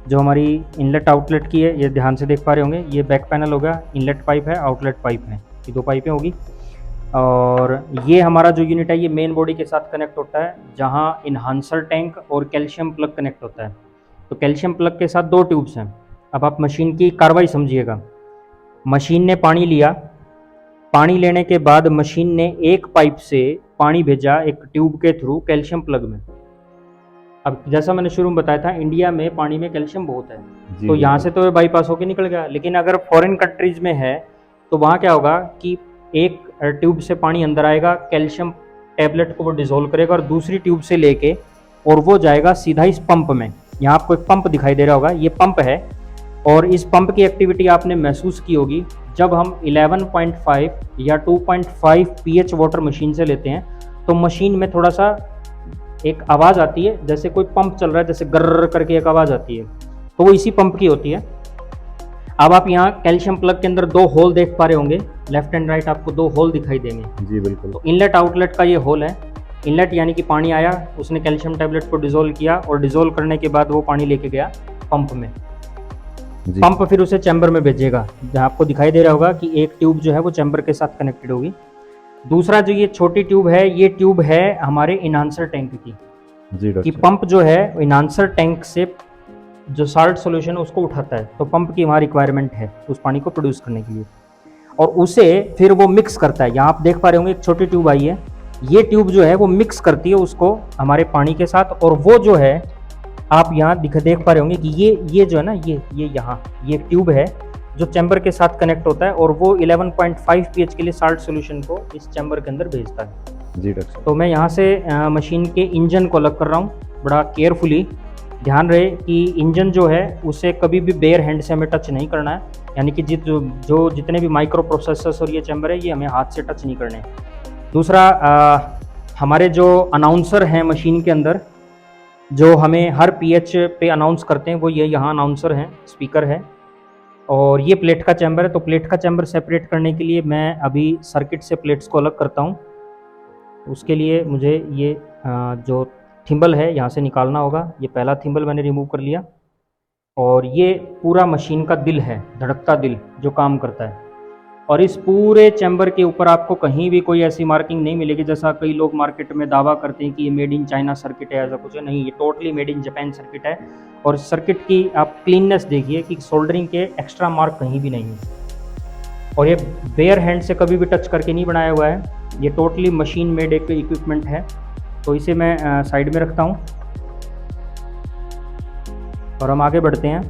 Speaker 1: जो हमारी इनलेट आउटलेट की है। ये ध्यान से देख पा रहे होंगे, ये बैक पैनल होगा, इनलेट पाइप है, आउटलेट पाइप है, ये 2 पाइपें होगी। और ये हमारा जो यूनिट है ये मेन बॉडी के साथ कनेक्ट होता है, जहाँ इन्हांसर टैंक और कैल्शियम प्लग कनेक्ट होता है। तो कैल्शियम प्लग के साथ 2 ट्यूब्स हैं। अब आप मशीन की कार्रवाई समझिएगा। मशीन ने पानी लिया, पानी लेने के बाद मशीन ने एक पाइप से पानी भेजा एक ट्यूब के थ्रू कैल्शियम प्लग में। अब जैसा मैंने शुरू में बताया था, इंडिया में पानी में कैल्शियम बहुत है, तो यहाँ से तो ये बाईपास होकर निकल गया। लेकिन अगर फॉरेन कंट्रीज में है तो वहाँ क्या होगा कि एक ट्यूब से पानी अंदर आएगा, कैल्शियम टैबलेट को वो डिसॉल्व करेगा और दूसरी ट्यूब से लेके और वो जाएगा सीधा इस पंप में। यहाँ आपको एक पंप दिखाई दे रहा होगा, ये पंप है। और इस पंप की एक्टिविटी आपने महसूस की होगी जब हम 11.5 या 2.5 pH वाटर मशीन से लेते हैं तो मशीन में थोड़ा सा एक आवाज़ आती है, जैसे कोई पंप चल रहा है, जैसे गर्र करके एक आवाज़ आती है, तो वो इसी पंप की होती है। अब आप यहाँ कैल्शियम प्लग के अंदर 2 होल देख पा रहे होंगे, लेफ्ट एंड राइट आपको 2 होल दिखाई देंगे।
Speaker 2: जी बिल्कुल। तो
Speaker 1: इनलेट आउटलेट का ये होल है। इनलेट यानी कि पानी आया, उसने कैल्शियम टैबलेट को डिसॉल्व किया और डिसॉल्व करने के बाद वो पानी लेके गया पंप में। पंप फिर उसे चैम्बर में भेजेगा, जहाँ आपको दिखाई दे रहा होगा कि एक ट्यूब जो है वो चैम्बर के साथ कनेक्टेड होगी। दूसरा जो ये छोटी ट्यूब है, ये ट्यूब है हमारे इनहांसर टैंक की।
Speaker 2: जी
Speaker 1: कि पंप जो है इनहांसर टैंक से जो साल्ट सॉल्यूशन है उसको उठाता है, तो पंप की वहाँ रिक्वायरमेंट है उस पानी को प्रोड्यूस करने के लिए, और उसे फिर वो मिक्स करता है। यहाँ आप देख पा रहे होंगे एक छोटी ट्यूब आई है, ये ट्यूब जो है वो मिक्स करती है उसको हमारे पानी के साथ। और वो जो है आप यहाँ देख पा रहे होंगे कि ये जो है ना, ये यहाँ ये ट्यूब है जो चैम्बर के साथ कनेक्ट होता है और वो 11.5 pH के लिए साल्ट सॉल्यूशन को इस चैम्बर के अंदर भेजता है।
Speaker 2: जी डॉक्टर।
Speaker 1: तो मैं यहाँ से मशीन के इंजन को अलग कर रहा हूँ, बड़ा केयरफुली। ध्यान रहे कि इंजन जो है उसे कभी भी बेयर हैंड से हमें टच नहीं करना है, यानी कि जो जितने भी माइक्रो प्रोसेसर्स और ये चैम्बर है ये हमें हाथ से टच नहीं करने। दूसरा, हमारे जो अनाउंसर हैं मशीन के अंदर, जो हमें हर pH पे अनाउंस करते हैं, वो ये यहाँ अनाउंसर हैं, स्पीकर है। और ये प्लेट का चैम्बर है। तो प्लेट का चैम्बर सेपरेट करने के लिए मैं अभी सर्किट से प्लेट्स को अलग करता हूँ। उसके लिए मुझे ये जो थिम्बल है यहाँ से निकालना होगा। ये पहला थिम्बल मैंने रिमूव कर लिया। और ये पूरा मशीन का दिल है, धड़कता दिल जो काम करता है। और इस पूरे चैम्बर के ऊपर आपको कहीं भी कोई ऐसी मार्किंग नहीं मिलेगी जैसा कई लोग मार्केट में दावा करते हैं कि ये मेड इन चाइना सर्किट है। ऐसा कुछ है नहीं, ये totally made in Japan circuit है। और सर्किट की आप क्लीननेस देखिए कि सोल्डरिंग के एक्स्ट्रा मार्क कहीं भी नहीं है। और ये बेयर हैंड से कभी भी टच करके नहीं बनाया हुआ है, ये टोटली मशीन मेड एक इक्विपमेंट है। तो इसे मैं साइड में रखता हूँ और हम आगे बढ़ते हैं।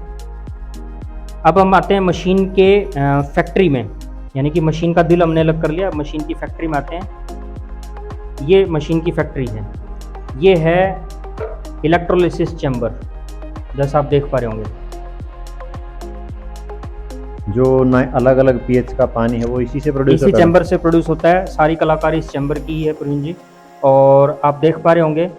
Speaker 1: अब हम आते हैं मशीन के फैक्ट्री में, यानी कि मशीन का दिल हमने अलग कर लिया, मशीन की फैक्ट्री में आते हैं। ये मशीन की फैक्ट्री है, ये है इलेक्ट्रोलिसिस चैम्बर, जैसा आप देख पा रहे होंगे।
Speaker 2: जो अलग अलग pH का पानी है वो इसी से प्रोड्यूस होता है,
Speaker 1: इसी चैम्बर से प्रोड्यूस होता है। सारी कलाकारी इस चैम्बर की ही है प्रवीण जी। और आप देख पा रहे होंगे,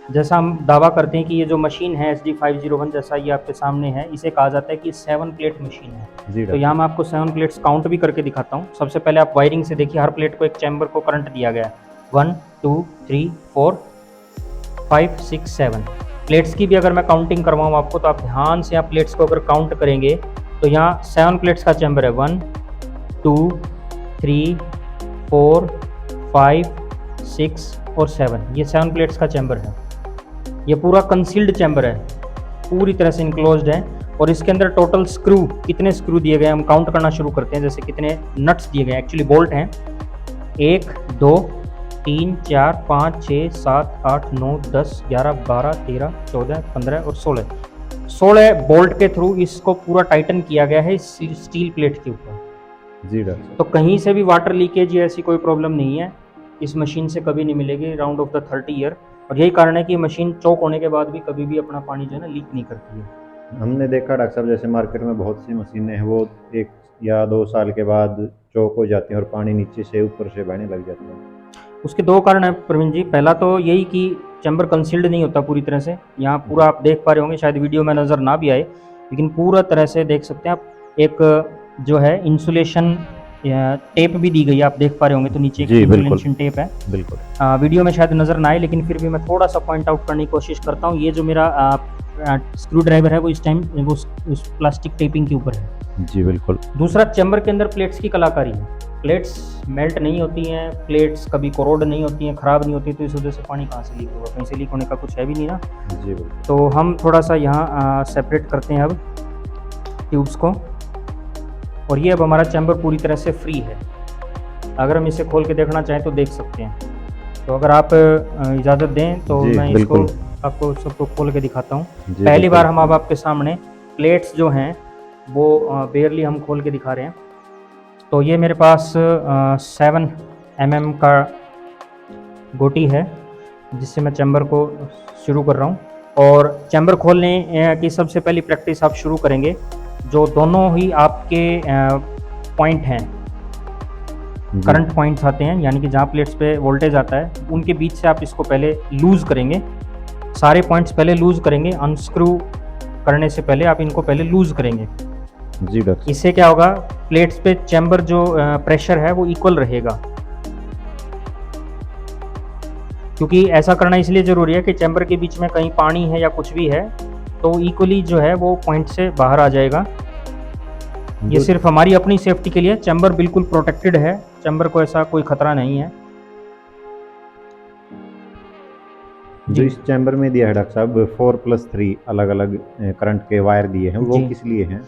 Speaker 1: जैसा हम दावा करते हैं कि ये जो मशीन है SD501, जैसा ये आपके सामने है, इसे कहा जाता है कि 7 प्लेट मशीन है। तो यहाँ मैं आपको 7 प्लेट्स काउंट भी करके दिखाता हूँ। सबसे पहले आप वायरिंग से देखिए, हर प्लेट को एक चैम्बर को करंट दिया गया है। 1 2 3 4 5 6 7 प्लेट्स की भी अगर मैं काउंटिंग करवाऊँ आपको, तो आप ध्यान से आप प्लेट्स को अगर काउंट करेंगे तो यहाँ 7 प्लेट्स का चैम्बर है। 1 2 3 4 5 6 और 7, ये 7 प्लेट्स का चैम्बर है। ये पूरा कंसील्ड चैम्बर है, पूरी तरह से इनक्लोज्ड है। और इसके अंदर टोटल स्क्रू कितने स्क्रू दिए गए हम काउंट करना शुरू करते हैं। जैसे कितने नट्स दिए गए, एक्चुअली बोल्ट हैं 1 2 3 4 5 6 7 8 9 10 11 12 13 14 15 और 16 बोल्ट के थ्रू इसको पूरा टाइटन किया गया है स्टील प्लेट के ऊपर।
Speaker 2: जी डॉक्टर साहब।
Speaker 1: तो कहीं से भी वाटर लीकेज या ऐसी कोई प्रॉब्लम नहीं है, इस मशीन से कभी नहीं मिलेगी राउंड ऑफ द 30 ईयर। और यही कारण है कि मशीन चौक होने के बाद भी कभी भी अपना पानी जो है ना लीक नहीं करती है।
Speaker 2: हमने देखा डॉक्टर साहब जैसे मार्केट में बहुत सी मशीनें हैं, वो 1 या 2 साल के बाद चौक हो जाती हैं और पानी नीचे से ऊपर से बहने लग जाता है।
Speaker 1: उसके 2 कारण हैं प्रवीण जी। पहला तो यही कि चैम्बर कंसील्ड नहीं होता पूरी तरह से। यहाँ पूरा आप देख पा रहे होंगे, शायद वीडियो में नज़र ना भी आए, लेकिन पूरा तरह से देख सकते हैं आप। एक जो है इंसुलेशन टेप भी दी गई है, आप देख पा रहे होंगे, तो नीचे एक
Speaker 2: जी, बिल्कुल।
Speaker 1: इंसुलेशन टेप है।
Speaker 2: बिल्कुल।
Speaker 1: वीडियो में शायद नज़र ना आए, लेकिन फिर भी मैं थोड़ा सा पॉइंट आउट करने की कोशिश करता हूँ। ये जो मेरा स्क्रू ड्राइवर है वो इस टाइम वो उस प्लास्टिक टेपिंग के ऊपर है।
Speaker 2: जी बिल्कुल।
Speaker 1: दूसरा, चैम्बर के अंदर प्लेट्स की कलाकारी है। प्लेट्स मेल्ट नहीं होती हैं, प्लेट्स कभी कोरोड नहीं होती हैं, ख़राब नहीं होती, तो इस वजह से पानी कहाँ से लीक होगा, कहीं से लीक होने का कुछ है भी नहीं ना।
Speaker 2: जी बिल्कुल।
Speaker 1: तो हम थोड़ा सा यहाँ सेपरेट करते हैं अब ट्यूब्स को, और ये अब हमारा चैम्बर पूरी तरह से फ्री है। अगर हम इसे खोल के देखना चाहें तो देख सकते हैं। तो अगर आप इजाज़त दें तो
Speaker 2: जी,
Speaker 1: मैं इसको
Speaker 2: बिल्कुल।
Speaker 1: आपको सबको खोल के दिखाता हूँ।
Speaker 2: जी,
Speaker 1: पहली
Speaker 2: बिल्कुल।
Speaker 1: बार हम अब आपके सामने प्लेट्स जो हैं वो बेयरली हम खोल के दिखा रहे हैं। तो ये मेरे पास 7 mm का गोटी है, जिससे मैं चैम्बर को शुरू कर रहा हूँ। और चैम्बर खोलने की सबसे पहली प्रैक्टिस आप शुरू करेंगे, जो दोनों ही आपके पॉइंट हैं,
Speaker 2: जी।
Speaker 1: करंट पॉइंट्स आते हैं, यानी कि जहाँ प्लेट्स पे वोल्टेज आता है, उनके बीच से आप इसको पहले लूज़ करेंगे। सारे पॉइंट्स पहले लूज़ करेंगे, अनस्क्रू करने से पहले आप इनको पहले लूज़ करेंगे।
Speaker 2: जी डॉक्टर।
Speaker 1: इससे क्या होगा, प्लेट्स पे चैम्बर जो प्रेशर है वो इक्वल रहेगा। क्योंकि ऐसा करना इसलिए ज़रूरी है कि चैम्बर के बीच में कहीं पानी है या कुछ भी है तो इक्वली जो है वो पॉइंट से बाहर आ जाएगा। ये सिर्फ हमारी अपनी सेफ्टी के लिए, चैम्बर बिल्कुल प्रोटेक्टेड है, चैम्बर को ऐसा कोई खतरा नहीं है।
Speaker 2: जो इस चैम्बर में दिया है डॉक्टर साहब 4+3 अलग अलग करंट के वायर दिए हैं, वो
Speaker 1: जी।
Speaker 2: किस लिए हैं?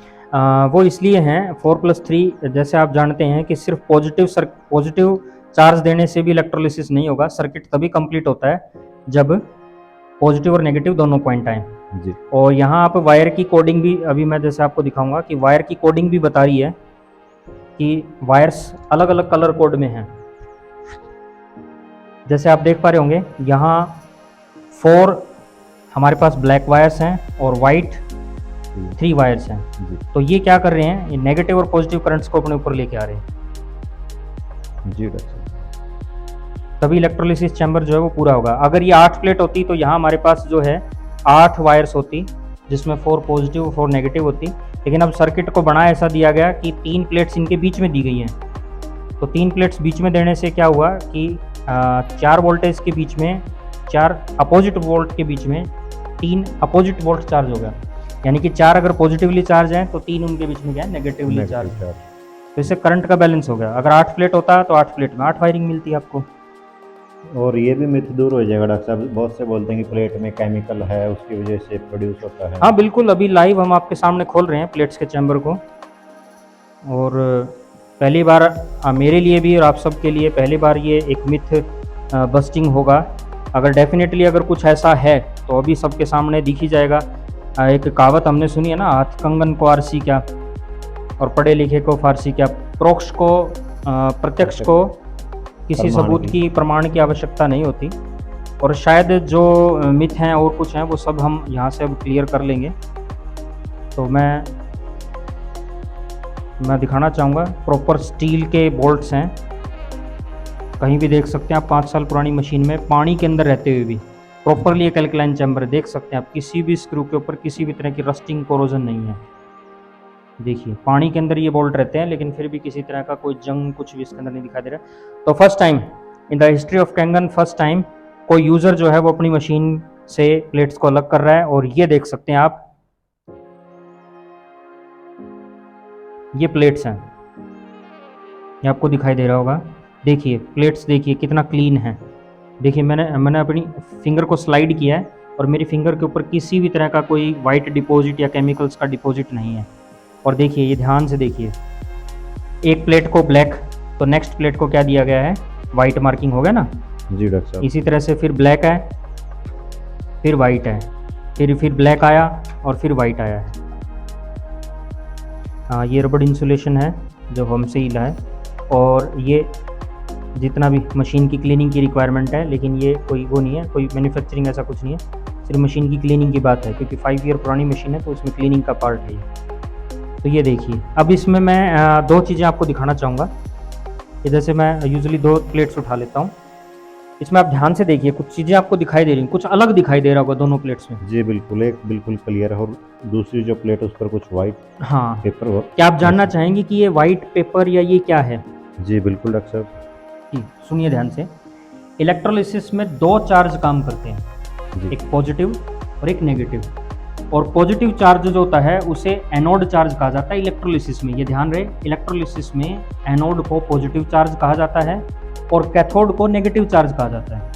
Speaker 1: वो इसलिए हैं 4+3, जैसे आप जानते हैं कि सिर्फ पॉजिटिव चार्ज देने से भी इलेक्ट्रोलिसिस नहीं होगा। सर्किट तभी कंप्लीट होता है जब पॉजिटिव और नेगेटिव दोनों पॉइंट आएँ।
Speaker 2: जी।
Speaker 1: और यहाँ आप वायर की कोडिंग भी, अभी मैं जैसे आपको दिखाऊंगा कि वायर की कोडिंग भी बता रही है कि वायर्स अलग अलग कलर कोड में हैं। जैसे आप देख पा रहे होंगे, यहाँ 4 हमारे पास ब्लैक वायर्स हैं और वाइट 3 वायर्स हैं।
Speaker 2: जी।
Speaker 1: तो ये क्या कर रहे हैं, ये नेगेटिव और पॉजिटिव करंट्स को अपने ऊपर लेके आ रहे हैं,
Speaker 2: जी डॉक्टर साहब।
Speaker 1: तभी इलेक्ट्रोलिसिस चैम्बर जो है वो पूरा होगा। अगर ये 8 प्लेट होती तो यहाँ हमारे पास जो है 8 वायर्स होती, जिसमें 4 पॉजिटिव 4 नेगेटिव होती। लेकिन अब सर्किट को बना ऐसा दिया गया कि 3 प्लेट्स इनके बीच में दी गई हैं। तो 3 प्लेट्स बीच में देने से क्या हुआ कि 4 वोल्टेज के बीच में, 4 अपोजिट वोल्ट के बीच में 3 अपोजिट वोल्ट चार्ज हो गया। यानी कि 4 अगर पॉजिटिवली चार्ज हैं तो 3 उनके बीच में क्या है, नेगेटिवली चार्ज। तो इससे करंट का बैलेंस हो गया। अगर 8 प्लेट होता तो 8 प्लेट में 8 वायरिंग मिलती आपको।
Speaker 2: और ये भी मिथ दूर हो जाएगा डॉक्टर साहब, बहुत से बोलते हैं कि प्लेट में केमिकल है उसकी वजह से प्रोड्यूस होता है।
Speaker 1: हाँ बिल्कुल, अभी लाइव हम आपके सामने खोल रहे हैं प्लेट्स के चैम्बर को। और पहली बार मेरे लिए भी और आप सबके लिए पहली बार ये एक मिथ बस्टिंग होगा। अगर डेफिनेटली अगर कुछ ऐसा है तो अभी सबके सामने दिख ही जाएगा। एक कहावत हमने सुनी है ना, हाथ कंगन को आरसी क्या और पढ़े लिखे को फारसी क्या। प्रोक्ष को प्रत्यक्ष को किसी सबूत की प्रमाण की आवश्यकता नहीं होती। और शायद जो मिथ हैं और कुछ हैं वो सब हम यहाँ से अब क्लियर कर लेंगे। तो मैं दिखाना चाहूँगा, प्रॉपर स्टील के बोल्ट्स हैं, कहीं भी देख सकते हैं आप। 5 साल पुरानी मशीन में पानी के अंदर रहते हुए भी प्रॉपरली एक एल्कलाइन चैम्बर देख सकते हैं आप। किसी भी स्क्रू के ऊपर किसी भी तरह की रस्टिंग कोरोजन नहीं है। देखिए पानी के अंदर ये बोल्ट रहते हैं, लेकिन फिर भी किसी तरह का कोई जंग कुछ भी इसके अंदर नहीं दिखाई दे रहा। तो first time in the history of Kangen, first time कोई यूज़र जो है वो अपनी मशीन से प्लेट्स को अलग कर रहा है। और ये देख सकते हैं आप, ये प्लेट्स हैं, ये आपको दिखाई दे रहा होगा। देखिए प्लेट्स, देखिए कितना क्लीन है। देखिए मैंने अपनी फिंगर को स्लाइड किया है और मेरी फिंगर के ऊपर किसी भी तरह का कोई वाइट डिपॉजिट या केमिकल्स का डिपॉजिट नहीं है। और देखिए, ये ध्यान से देखिए, एक प्लेट को ब्लैक, तो नेक्स्ट प्लेट को क्या दिया गया है, वाइट मार्किंग हो गया ना।
Speaker 2: जी डॉक्टर साहब।
Speaker 1: इसी तरह से फिर ब्लैक है, फिर वाइट है, फिर ब्लैक आया और फिर वाइट आया है। हाँ, ये रबड़ इंसुलेशन है जो हमसे हिला है, और ये जितना भी मशीन की क्लीनिंग की रिक्वायरमेंट है, लेकिन ये कोई वो नहीं है, कोई मैन्युफैक्चरिंग ऐसा कुछ नहीं है, सिर्फ मशीन की क्लीनिंग की बात है, क्योंकि 5 ईयर पुरानी मशीन है तो उसमें क्लीनिंग का पार्ट है ये। तो ये देखिए, अब इसमें मैं 2 चीज़ें आपको दिखाना चाहूँगा। कि जैसे मैं यूजुअली 2 प्लेट्स उठा लेता हूँ, इसमें आप ध्यान से देखिए, कुछ चीज़ें आपको दिखाई दे रही हैं, कुछ अलग दिखाई दे रहा होगा दोनों प्लेट्स में।
Speaker 2: जी बिल्कुल, एक बिल्कुल क्लियर है और दूसरी जो प्लेट उस पर कुछ वाइट
Speaker 1: हाँ,
Speaker 2: पेपर हो।
Speaker 1: क्या आप जानना चाहेंगे कि ये वाइट पेपर या ये क्या है?
Speaker 2: जी बिल्कुल डॉक्टर साहब।
Speaker 1: जी, सुनिए ध्यान से। इलेक्ट्रोलिसिस में 2 चार्ज काम करते हैं,
Speaker 2: जी
Speaker 1: एक पॉजिटिव और एक नेगेटिव। और पॉजिटिव चार्ज जो होता है उसे एनोड चार्ज कहा जाता है इलेक्ट्रोलिसिस में। ये ध्यान रहे, इलेक्ट्रोलिसिस में एनोड को पॉजिटिव चार्ज कहा जाता है और कैथोड को नेगेटिव चार्ज कहा जाता है।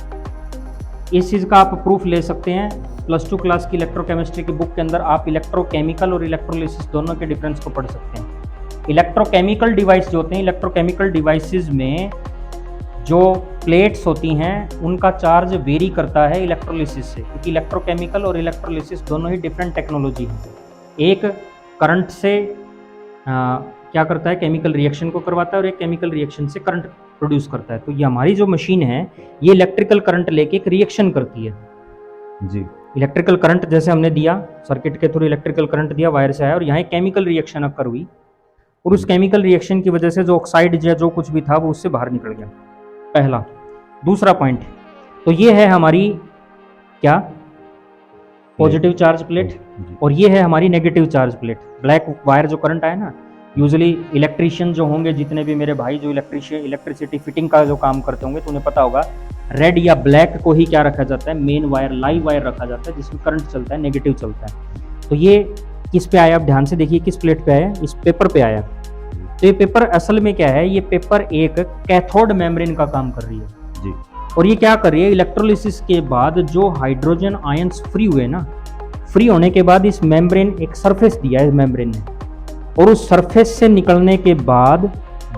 Speaker 1: इस चीज़ का आप प्रूफ ले सकते हैं +2 क्लास की इलेक्ट्रोकेमिस्ट्री की बुक के अंदर। आप इलेक्ट्रोकेमिकल और इलेक्ट्रोलिसिस दोनों के डिफरेंस को पढ़ सकते हैं। इलेक्ट्रोकेमिकल डिवाइस जो होते हैं, इलेक्ट्रोकेमिकल डिवाइसेस में जो प्लेट्स होती हैं उनका चार्ज वेरी करता है इलेक्ट्रोलिसिस से, क्योंकि इलेक्ट्रोकेमिकल और इलेक्ट्रोलिसिस दोनों ही डिफरेंट टेक्नोलॉजी हैं। एक करंट से क्या करता है, केमिकल रिएक्शन को करवाता है, और एक केमिकल रिएक्शन से करंट प्रोड्यूस करता है। तो ये हमारी जो मशीन है ये इलेक्ट्रिकल करंट लेके एक रिएक्शन करती है।
Speaker 2: जी
Speaker 1: इलेक्ट्रिकल करंट जैसे हमने दिया, सर्किट के थ्रू इलेक्ट्रिकल करंट दिया, वायर से आया, और यहाँ एक केमिकल रिएक्शन अकर हुई, और उस केमिकल रिएक्शन की वजह से जो ऑक्साइड या जो कुछ भी था वो उससे बाहर निकल गया। पहला। दूसरा पॉइंट, तो ये है हमारी क्या, पॉजिटिव चार्ज प्लेट, और ये है हमारी negative charge plate. Black wire जो करंट आया ना, यूजुअली इलेक्ट्रीशियन जो होंगे, जितने भी मेरे भाई जो इलेक्ट्रिसिटी फिटिंग का जो काम करते होंगे, तो उन्हें पता होगा रेड या ब्लैक को ही क्या रखा जाता है, मेन वायर, लाइव वायर रखा जाता है, जिसमें करंट चलता है, नेगेटिव चलता है। तो ये किस पे आया, आप ध्यान से देखिए, किस प्लेट पे आया, इस पेपर पे आया। तो ये पेपर असल में क्या है, ये पेपर एक कैथोड मेम्ब्रेन का काम कर रही है
Speaker 2: जी।
Speaker 1: और ये क्या कर रही है, इलेक्ट्रोलिसिस के बाद जो हाइड्रोजन आयंस फ्री हुए ना, फ्री होने के बाद इस मेम्ब्रेन, एक सरफेस दिया है इस मेम्ब्रेन ने, और उस सरफेस से निकलने के बाद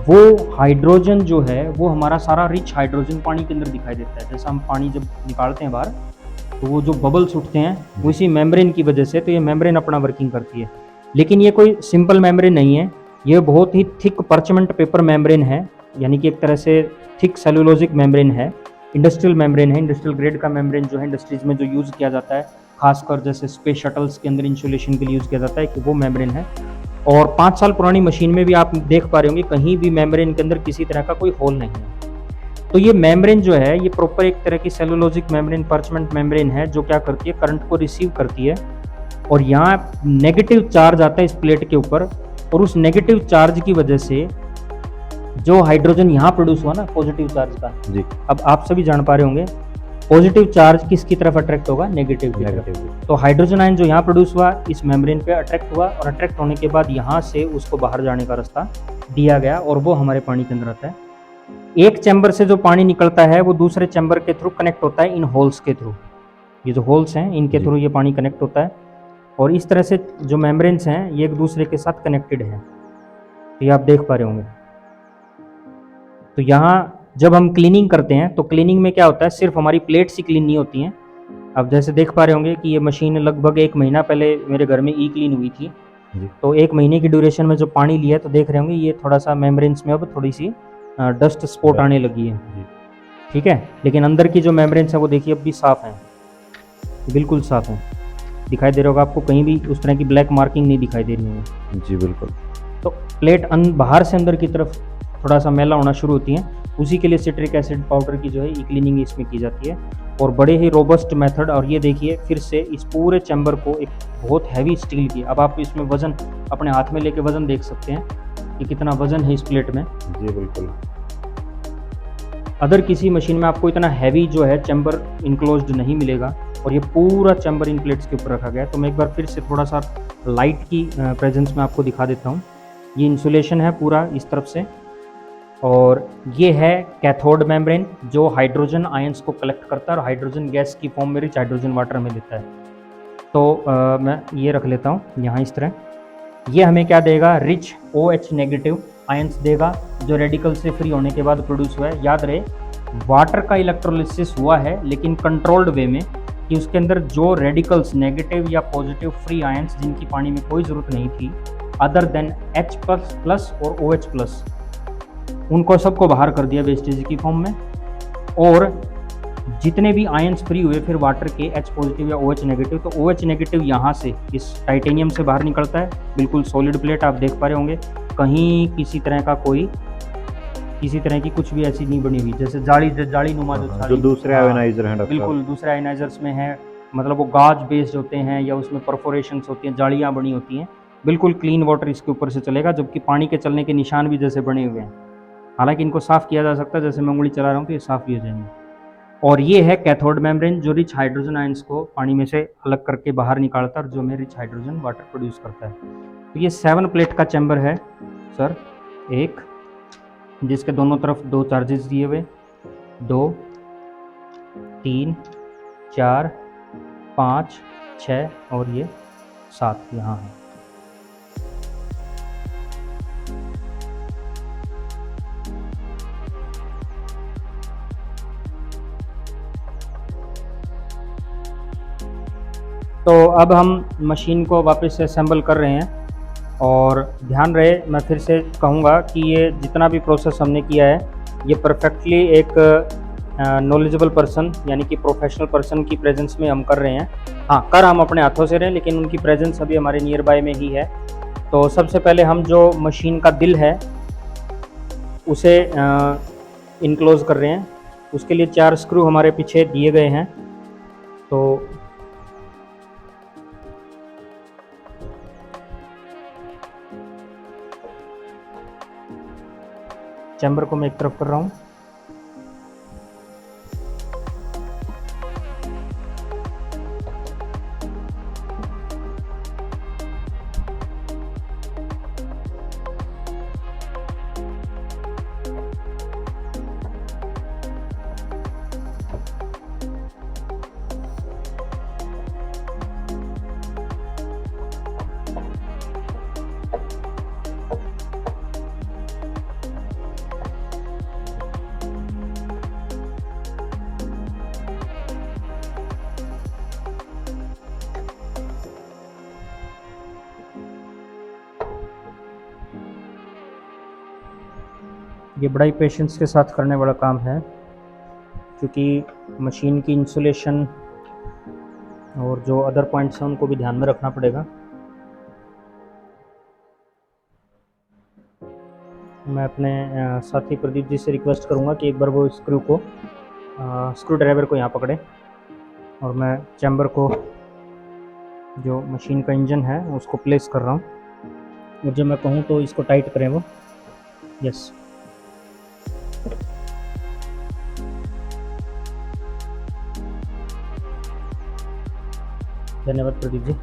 Speaker 1: वो हाइड्रोजन जो है वो हमारा सारा रिच हाइड्रोजन पानी के अंदर दिखाई देता है। जैसा हम पानी जब निकालते हैं बाहर, तो वो जो बबल्स उठते हैं वो इसी मेम्ब्रेन की वजह से। तो ये मेम्ब्रेन अपना वर्किंग करती है, लेकिन ये कोई सिंपल मेम्ब्रेन नहीं है, ये बहुत ही थिक परचमेंट पेपर मेम्ब्रेन है, यानी कि एक तरह से थिक सेलुलोजिक मेम्ब्रेन है, इंडस्ट्रियल मेम्ब्रेन है। इंडस्ट्रियल ग्रेड का मेम्ब्रेन जो है इंडस्ट्रीज में जो यूज़ किया जाता है, खासकर जैसे स्पेस शटल्स के अंदर इंसुलेशन के लिए यूज़ किया जाता है, कि वो मेम्ब्रेन है। और 5 साल पुरानी मशीन में भी आप देख पा रहे होंगे, कहीं भी मेम्ब्रेन के अंदर किसी तरह का कोई होल नहीं है। तो ये मेम्ब्रेन जो है ये प्रॉपर एक तरह की सेलुलोजिक मेम्ब्रेन, परचमेंट मेम्ब्रेन है, जो क्या करती है, करंट को रिसीव करती है। और यहाँ नेगेटिव चार्ज आता है इस प्लेट के ऊपर, और उस नेगेटिव चार्ज की वजह से जो हाइड्रोजन यहाँ प्रोड्यूस हुआ ना, पॉजिटिव चार्ज का, जी, अब आप सभी जान पा रहे होंगे पॉजिटिव चार्ज किसकी तरफ अट्रैक्ट होगा, नेगेटिव की तरफ। तो हाइड्रोजन आयन जो यहाँ प्रोड्यूस हुआ इस मेम्ब्रेन पे अट्रैक्ट हुआ, और अट्रैक्ट होने के बाद यहाँ से उसको बाहर जाने का रास्ता दिया गया, और वो हमारे पानी के अंदर आता है। एक चैम्बर से जो पानी निकलता है वो दूसरे चैम्बर के थ्रू कनेक्ट होता है इन होल्स के थ्रू। ये जो होल्स हैं इनके थ्रू ये पानी कनेक्ट होता है, और इस तरह से जो मेम्ब्रेन्स हैं ये एक दूसरे के साथ कनेक्टेड हैं। तो ये आप देख पा रहे होंगे। तो यहाँ जब हम क्लीनिंग करते हैं तो क्लीनिंग में क्या होता है, सिर्फ हमारी प्लेट्स ही क्लीन नहीं होती हैं। अब जैसे देख पा रहे होंगे कि ये मशीन लगभग 1 महीना पहले मेरे घर में ई क्लीन हुई थी, तो 1 महीने की ड्यूरेशन में जो पानी लिया, तो देख रहे होंगे ये थोड़ा सा मेम्ब्रेन्स में अब थोड़ी सी डस्ट स्पॉट आने लगी है, ठीक है। लेकिन अंदर की जो मेम्ब्रेन्स है वो देखिए अब भी साफ़ हैं, बिल्कुल साफ़ हैं, दिखाई दे रहा होगा आपको, कहीं भी उस तरह की ब्लैक मार्किंग नहीं दिखाई दे रही है। जी बिल्कुल। तो प्लेट बाहर से अंदर की तरफ थोड़ा सा मैला होना शुरू होती हैं, उसी के लिए सिट्रिक एसिड पाउडर की जो है ई क्लीनिंग इसमें की जाती है, और बड़े ही रोबस्ट मेथड। और ये देखिए फिर से इस पूरे चैम्बर को एक बहुत हैवी स्टील की, अब आप इसमें वज़न अपने हाथ में लेके वज़न देख सकते हैं कि कितना वज़न है इस प्लेट में। जी बिल्कुल। अदर किसी मशीन में आपको इतना हैवी जो है चैम्बर इनक्लोज्ड नहीं मिलेगा, और ये पूरा चैम्बर इन प्लेट्स के ऊपर रखा गया है। तो मैं एक बार फिर से थोड़ा सा लाइट की प्रेजेंस में आपको दिखा देता हूँ। ये इंसुलेशन है पूरा इस तरफ से, और ये है कैथोड मेम्ब्रेन जो हाइड्रोजन आयंस को कलेक्ट करता है और हाइड्रोजन गैस की फॉर्म में रिच हाइड्रोजन वाटर में देता है। तो मैं ये रख लेता हूँ यहाँ इस तरह। ये हमें क्या देगा, रिच OH नेगेटिव आयंस देगा जो रेडिकल से फ्री होने के बाद प्रोड्यूस हुआ है। याद रहे वाटर का इलेक्ट्रोलिसिस हुआ है लेकिन कंट्रोल्ड वे में, कि उसके अंदर जो रेडिकल्स नेगेटिव या पॉजिटिव फ्री आयंस जिनकी पानी में कोई ज़रूरत नहीं थी अदर देन H+ और OH+, उनको सबको बाहर कर दिया वेस्टेज की फॉर्म में। और जितने भी आयंस फ्री हुए फिर वाटर के H पॉजिटिव या OH नेगेटिव, तो OH नेगेटिव यहाँ से इस टाइटेनियम से बाहर निकलता है। बिल्कुल सॉलिड प्लेट आप देख पा रहे होंगे, कहीं किसी तरह की कुछ भी ऐसी नहीं बनी हुई, जैसे जाली नुमा
Speaker 2: जो दूसरे आयोनाइजर हैं डॉक्टर।
Speaker 1: बिल्कुल दूसरे आयोनाइजर्स में है, मतलब वो गाज बेस्ड होते हैं या उसमें परफोरेशंस होती हैं, जालियाँ बनी होती हैं। बिल्कुल क्लीन वाटर इसके ऊपर से चलेगा, जबकि पानी के चलने के निशान भी जैसे बने हुए हैं। हालांकि इनको साफ़ किया जा सकता है, जैसे मैं उंगली चला रहा हूँ तो ये साफ़ भी हो जाएंगे। और ये है कैथोड मेम्ब्रेन जो रिच हाइड्रोजन आयंस को पानी में से अलग करके बाहर निकालता है और जो में रिच हाइड्रोजन वाटर प्रोड्यूस करता है। तो ये 7 प्लेट का चैम्बर है सर, एक जिसके दोनों तरफ 2 चार्जेस दिए हुए, 2 3 4 5 6 और ये 7 यहाँ है। तो अब हम मशीन को वापस से असेंबल कर रहे हैं। और ध्यान रहे, मैं फिर से कहूँगा कि ये जितना भी प्रोसेस हमने किया है ये परफेक्टली एक नॉलेजेबल पर्सन यानी कि प्रोफेशनल पर्सन की प्रेजेंस में हम कर रहे हैं। हाँ, कर हम अपने हाथों से रहे हैं लेकिन उनकी प्रेजेंस अभी हमारे नियर बाय में ही है। तो सबसे पहले हम जो मशीन का दिल है उसे इनक्लोज कर रहे हैं। उसके लिए 4 स्क्रू हमारे पीछे दिए गए हैं। तो चैम्बर को मैं एक तरफ कर रहा हूँ। ये बड़ा ही पेशेंस के साथ करने वाला काम है क्योंकि मशीन की इंसुलेशन और जो अदर पॉइंट्स हैं उनको भी ध्यान में रखना पड़ेगा। मैं अपने साथी प्रदीप जी से रिक्वेस्ट करूंगा कि एक बार वो स्क्रू ड्राइवर को यहाँ पकड़े और मैं चैम्बर को जो मशीन का इंजन है उसको प्लेस कर रहा हूँ और जब मैं कहूँ तो इसको टाइट करें वो। यस, धन्यवाद प्रदीप जी।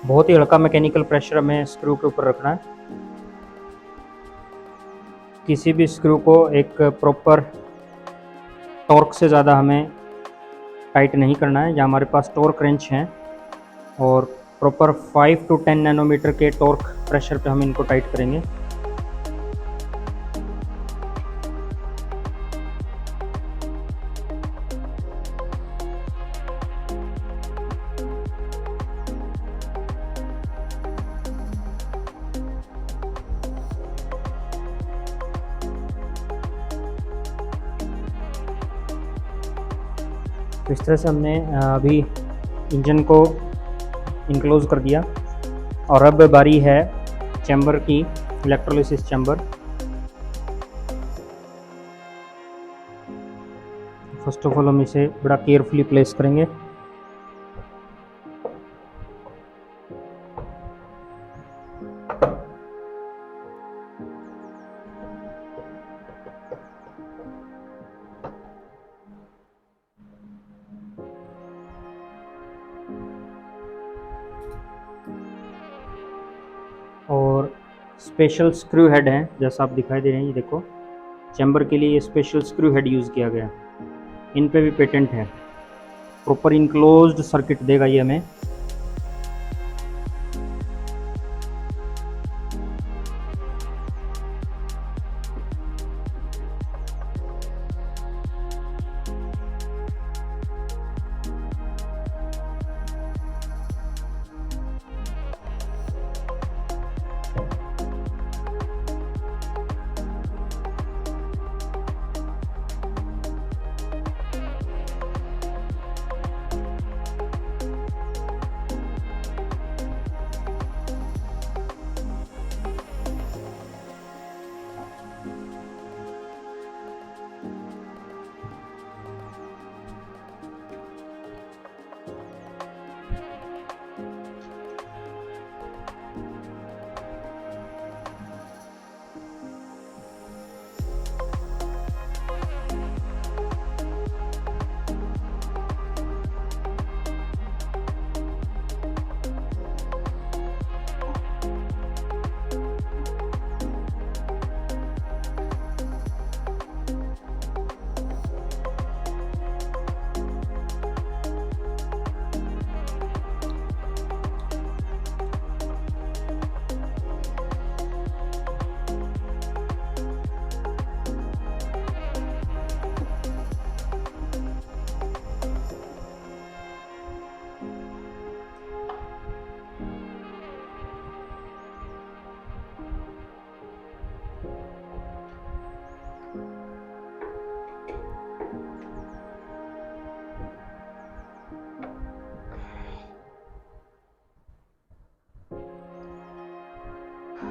Speaker 1: बहुत ही हल्का मैकेनिकल प्रेशर हमें स्क्रू के ऊपर रखना है। किसी भी स्क्रू को एक प्रॉपर टॉर्क से ज़्यादा हमें टाइट नहीं करना है। या हमारे पास टॉर्क रेंच हैं और प्रॉपर 5 to 10 नैनोमीटर के टॉर्क प्रेशर पे हम इनको टाइट करेंगे। तो इस तरह से हमने अभी इंजन को इनक्लोज कर दिया और अब बारी है चैम्बर की, electrolysis chamber. First of all हम इसे बड़ा केयरफुली प्लेस करेंगे। और स्पेशल स्क्रू हेड हैं, जैसा आप दिखाई दे रहे हैं, ये देखो चैम्बर के लिए ये स्पेशल स्क्रू हेड यूज़ किया गया। इन पे भी पेटेंट है। प्रॉपर इनक्लोज्ड सर्किट देगा ये हमें।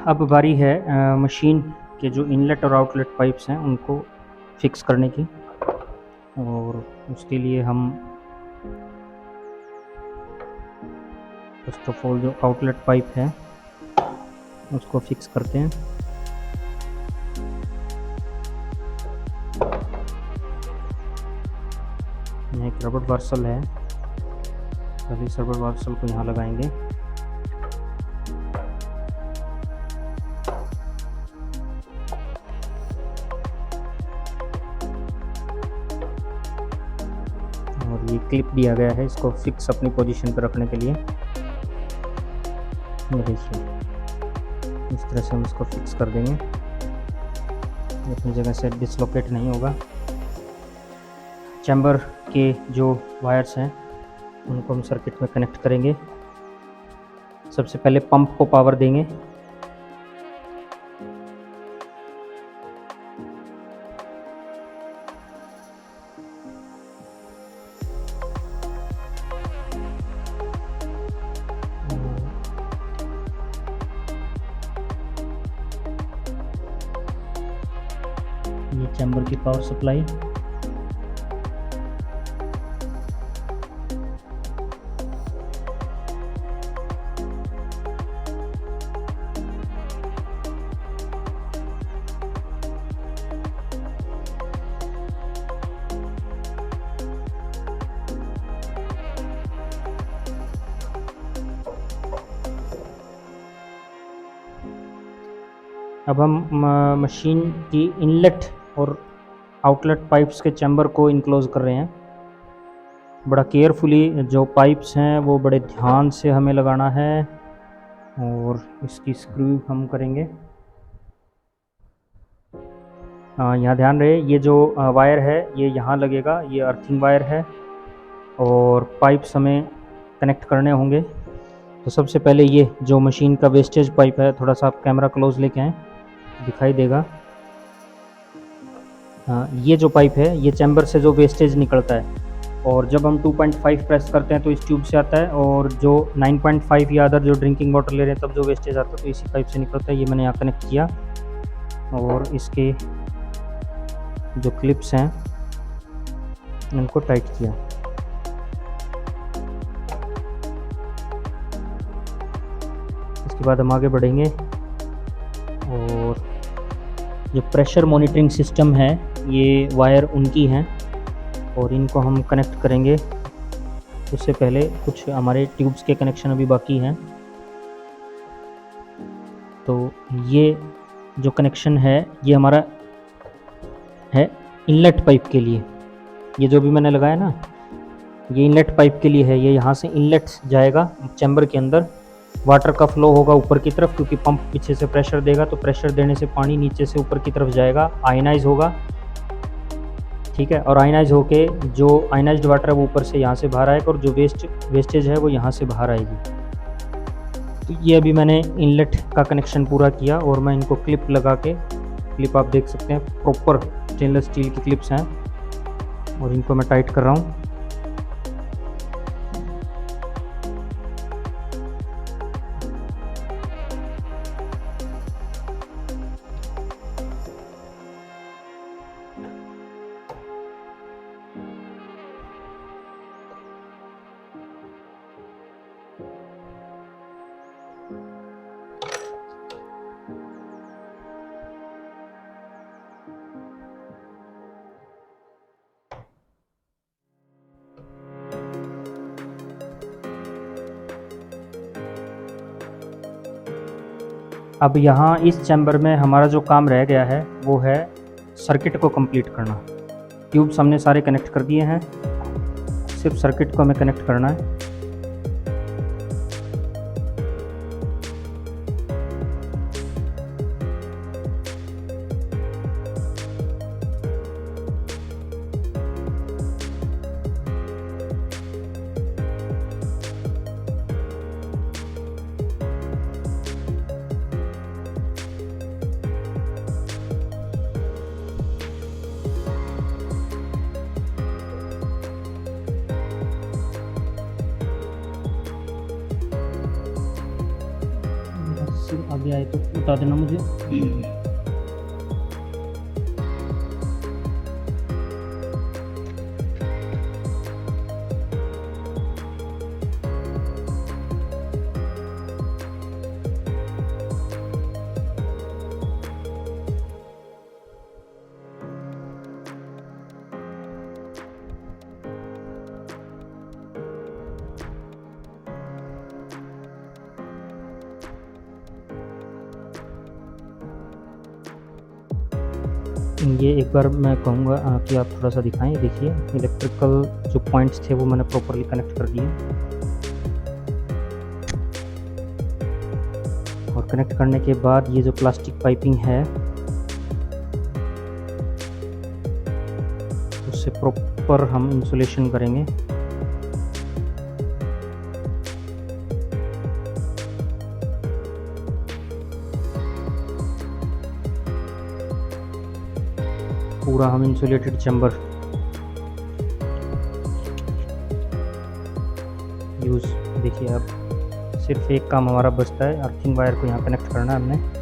Speaker 1: अब बारी है मशीन के जो इनलेट और आउटलेट पाइप्स हैं उनको फिक्स करने की। और उसके लिए हम फर्स्ट ऑफ ऑल जो आउटलेट पाइप है उसको फिक्स करते हैं। यहाँ एक रबड़ वार्सल है, पहले इस रबड़ वार्सल को यहाँ लगाएंगे। और ये क्लिप दिया गया है इसको फिक्स अपनी पोजीशन पर रखने के लिए। ये देखिए इस तरह से हम इसको फिक्स कर देंगे, अपनी जगह से डिसलोकेट नहीं होगा। चैम्बर के जो वायर्स हैं उनको हम सर्किट में कनेक्ट करेंगे। सबसे पहले पंप को पावर देंगे। ये चैम्बर की पावर सप्लाई। अब हम मशीन की इनलेट और आउटलेट पाइप्स के चैम्बर को इनक्लोज कर रहे हैं। बड़ा केयरफुली जो पाइप्स हैं वो बड़े ध्यान से हमें लगाना है और इसकी स्क्रू हम करेंगे। यहाँ ध्यान रहे, ये जो वायर है ये यहाँ लगेगा, ये अर्थिंग वायर है और पाइप्स हमें कनेक्ट करने होंगे। तो सबसे पहले ये जो मशीन का वेस्टेज पाइप है, थोड़ा सा आप कैमरा क्लोज लेके आएँ, दिखाई देगा। ये जो पाइप है ये चैम्बर से जो वेस्टेज निकलता है और जब हम 2.5 प्रेस करते हैं तो इस ट्यूब से आता है, और जो 9.5 या अदर जो ड्रिंकिंग वाटर ले रहे हैं तब जो वेस्टेज आता है तो इसी पाइप से निकलता है। ये मैंने यहाँ कनेक्ट किया और इसके जो क्लिप्स हैं इनको टाइट किया। इसके बाद हम आगे बढ़ेंगे और जो प्रेशर मॉनिटरिंग सिस्टम है ये वायर उनकी हैं और इनको हम कनेक्ट करेंगे। उससे पहले कुछ हमारे ट्यूब्स के कनेक्शन अभी बाकी हैं। तो ये जो कनेक्शन है ये हमारा है इनलेट पाइप के लिए। ये जो भी मैंने लगाया ना ये इनलेट पाइप के लिए है। ये यहाँ से इनलेट जाएगा चैम्बर के अंदर, वाटर का फ्लो होगा ऊपर की तरफ क्योंकि पंप पीछे से प्रेशर देगा, तो प्रेशर देने से पानी नीचे से ऊपर की तरफ जाएगा, आयनाइज होगा, ठीक है। और आयनाइज होके जो आयनाइज्ड वाटर है वो ऊपर से यहाँ से बाहर आएगा और जो वेस्टेज है वो यहाँ से बाहर आएगी। तो ये अभी मैंने इनलेट का कनेक्शन पूरा किया और मैं इनको क्लिप लगा के, क्लिप आप देख सकते हैं प्रॉपर स्टेनलेस स्टील की क्लिप्स हैं और इनको मैं टाइट कर रहा हूँ। अब यहाँ इस चैम्बर में हमारा जो काम रह गया है वो है सर्किट को कंप्लीट करना। ट्यूब्स हमने सारे कनेक्ट कर दिए हैं, सिर्फ सर्किट को हमें कनेक्ट करना है। आगे आए तो बता देना मुझे। ये एक बार मैं कहूँगा कि आप थोड़ा सा दिखाएं। देखिए इलेक्ट्रिकल जो पॉइंट्स थे वो मैंने प्रॉपरली कनेक्ट कर दिए और कनेक्ट करने के बाद ये जो प्लास्टिक पाइपिंग है उससे प्रॉपर हम इंसुलेशन करेंगे। पूरा हम इंसुलेटेड चैम्बर यूज़। देखिए अब सिर्फ एक काम हमारा बचता है, अर्थिंग वायर को यहाँ कनेक्ट करना है हमने।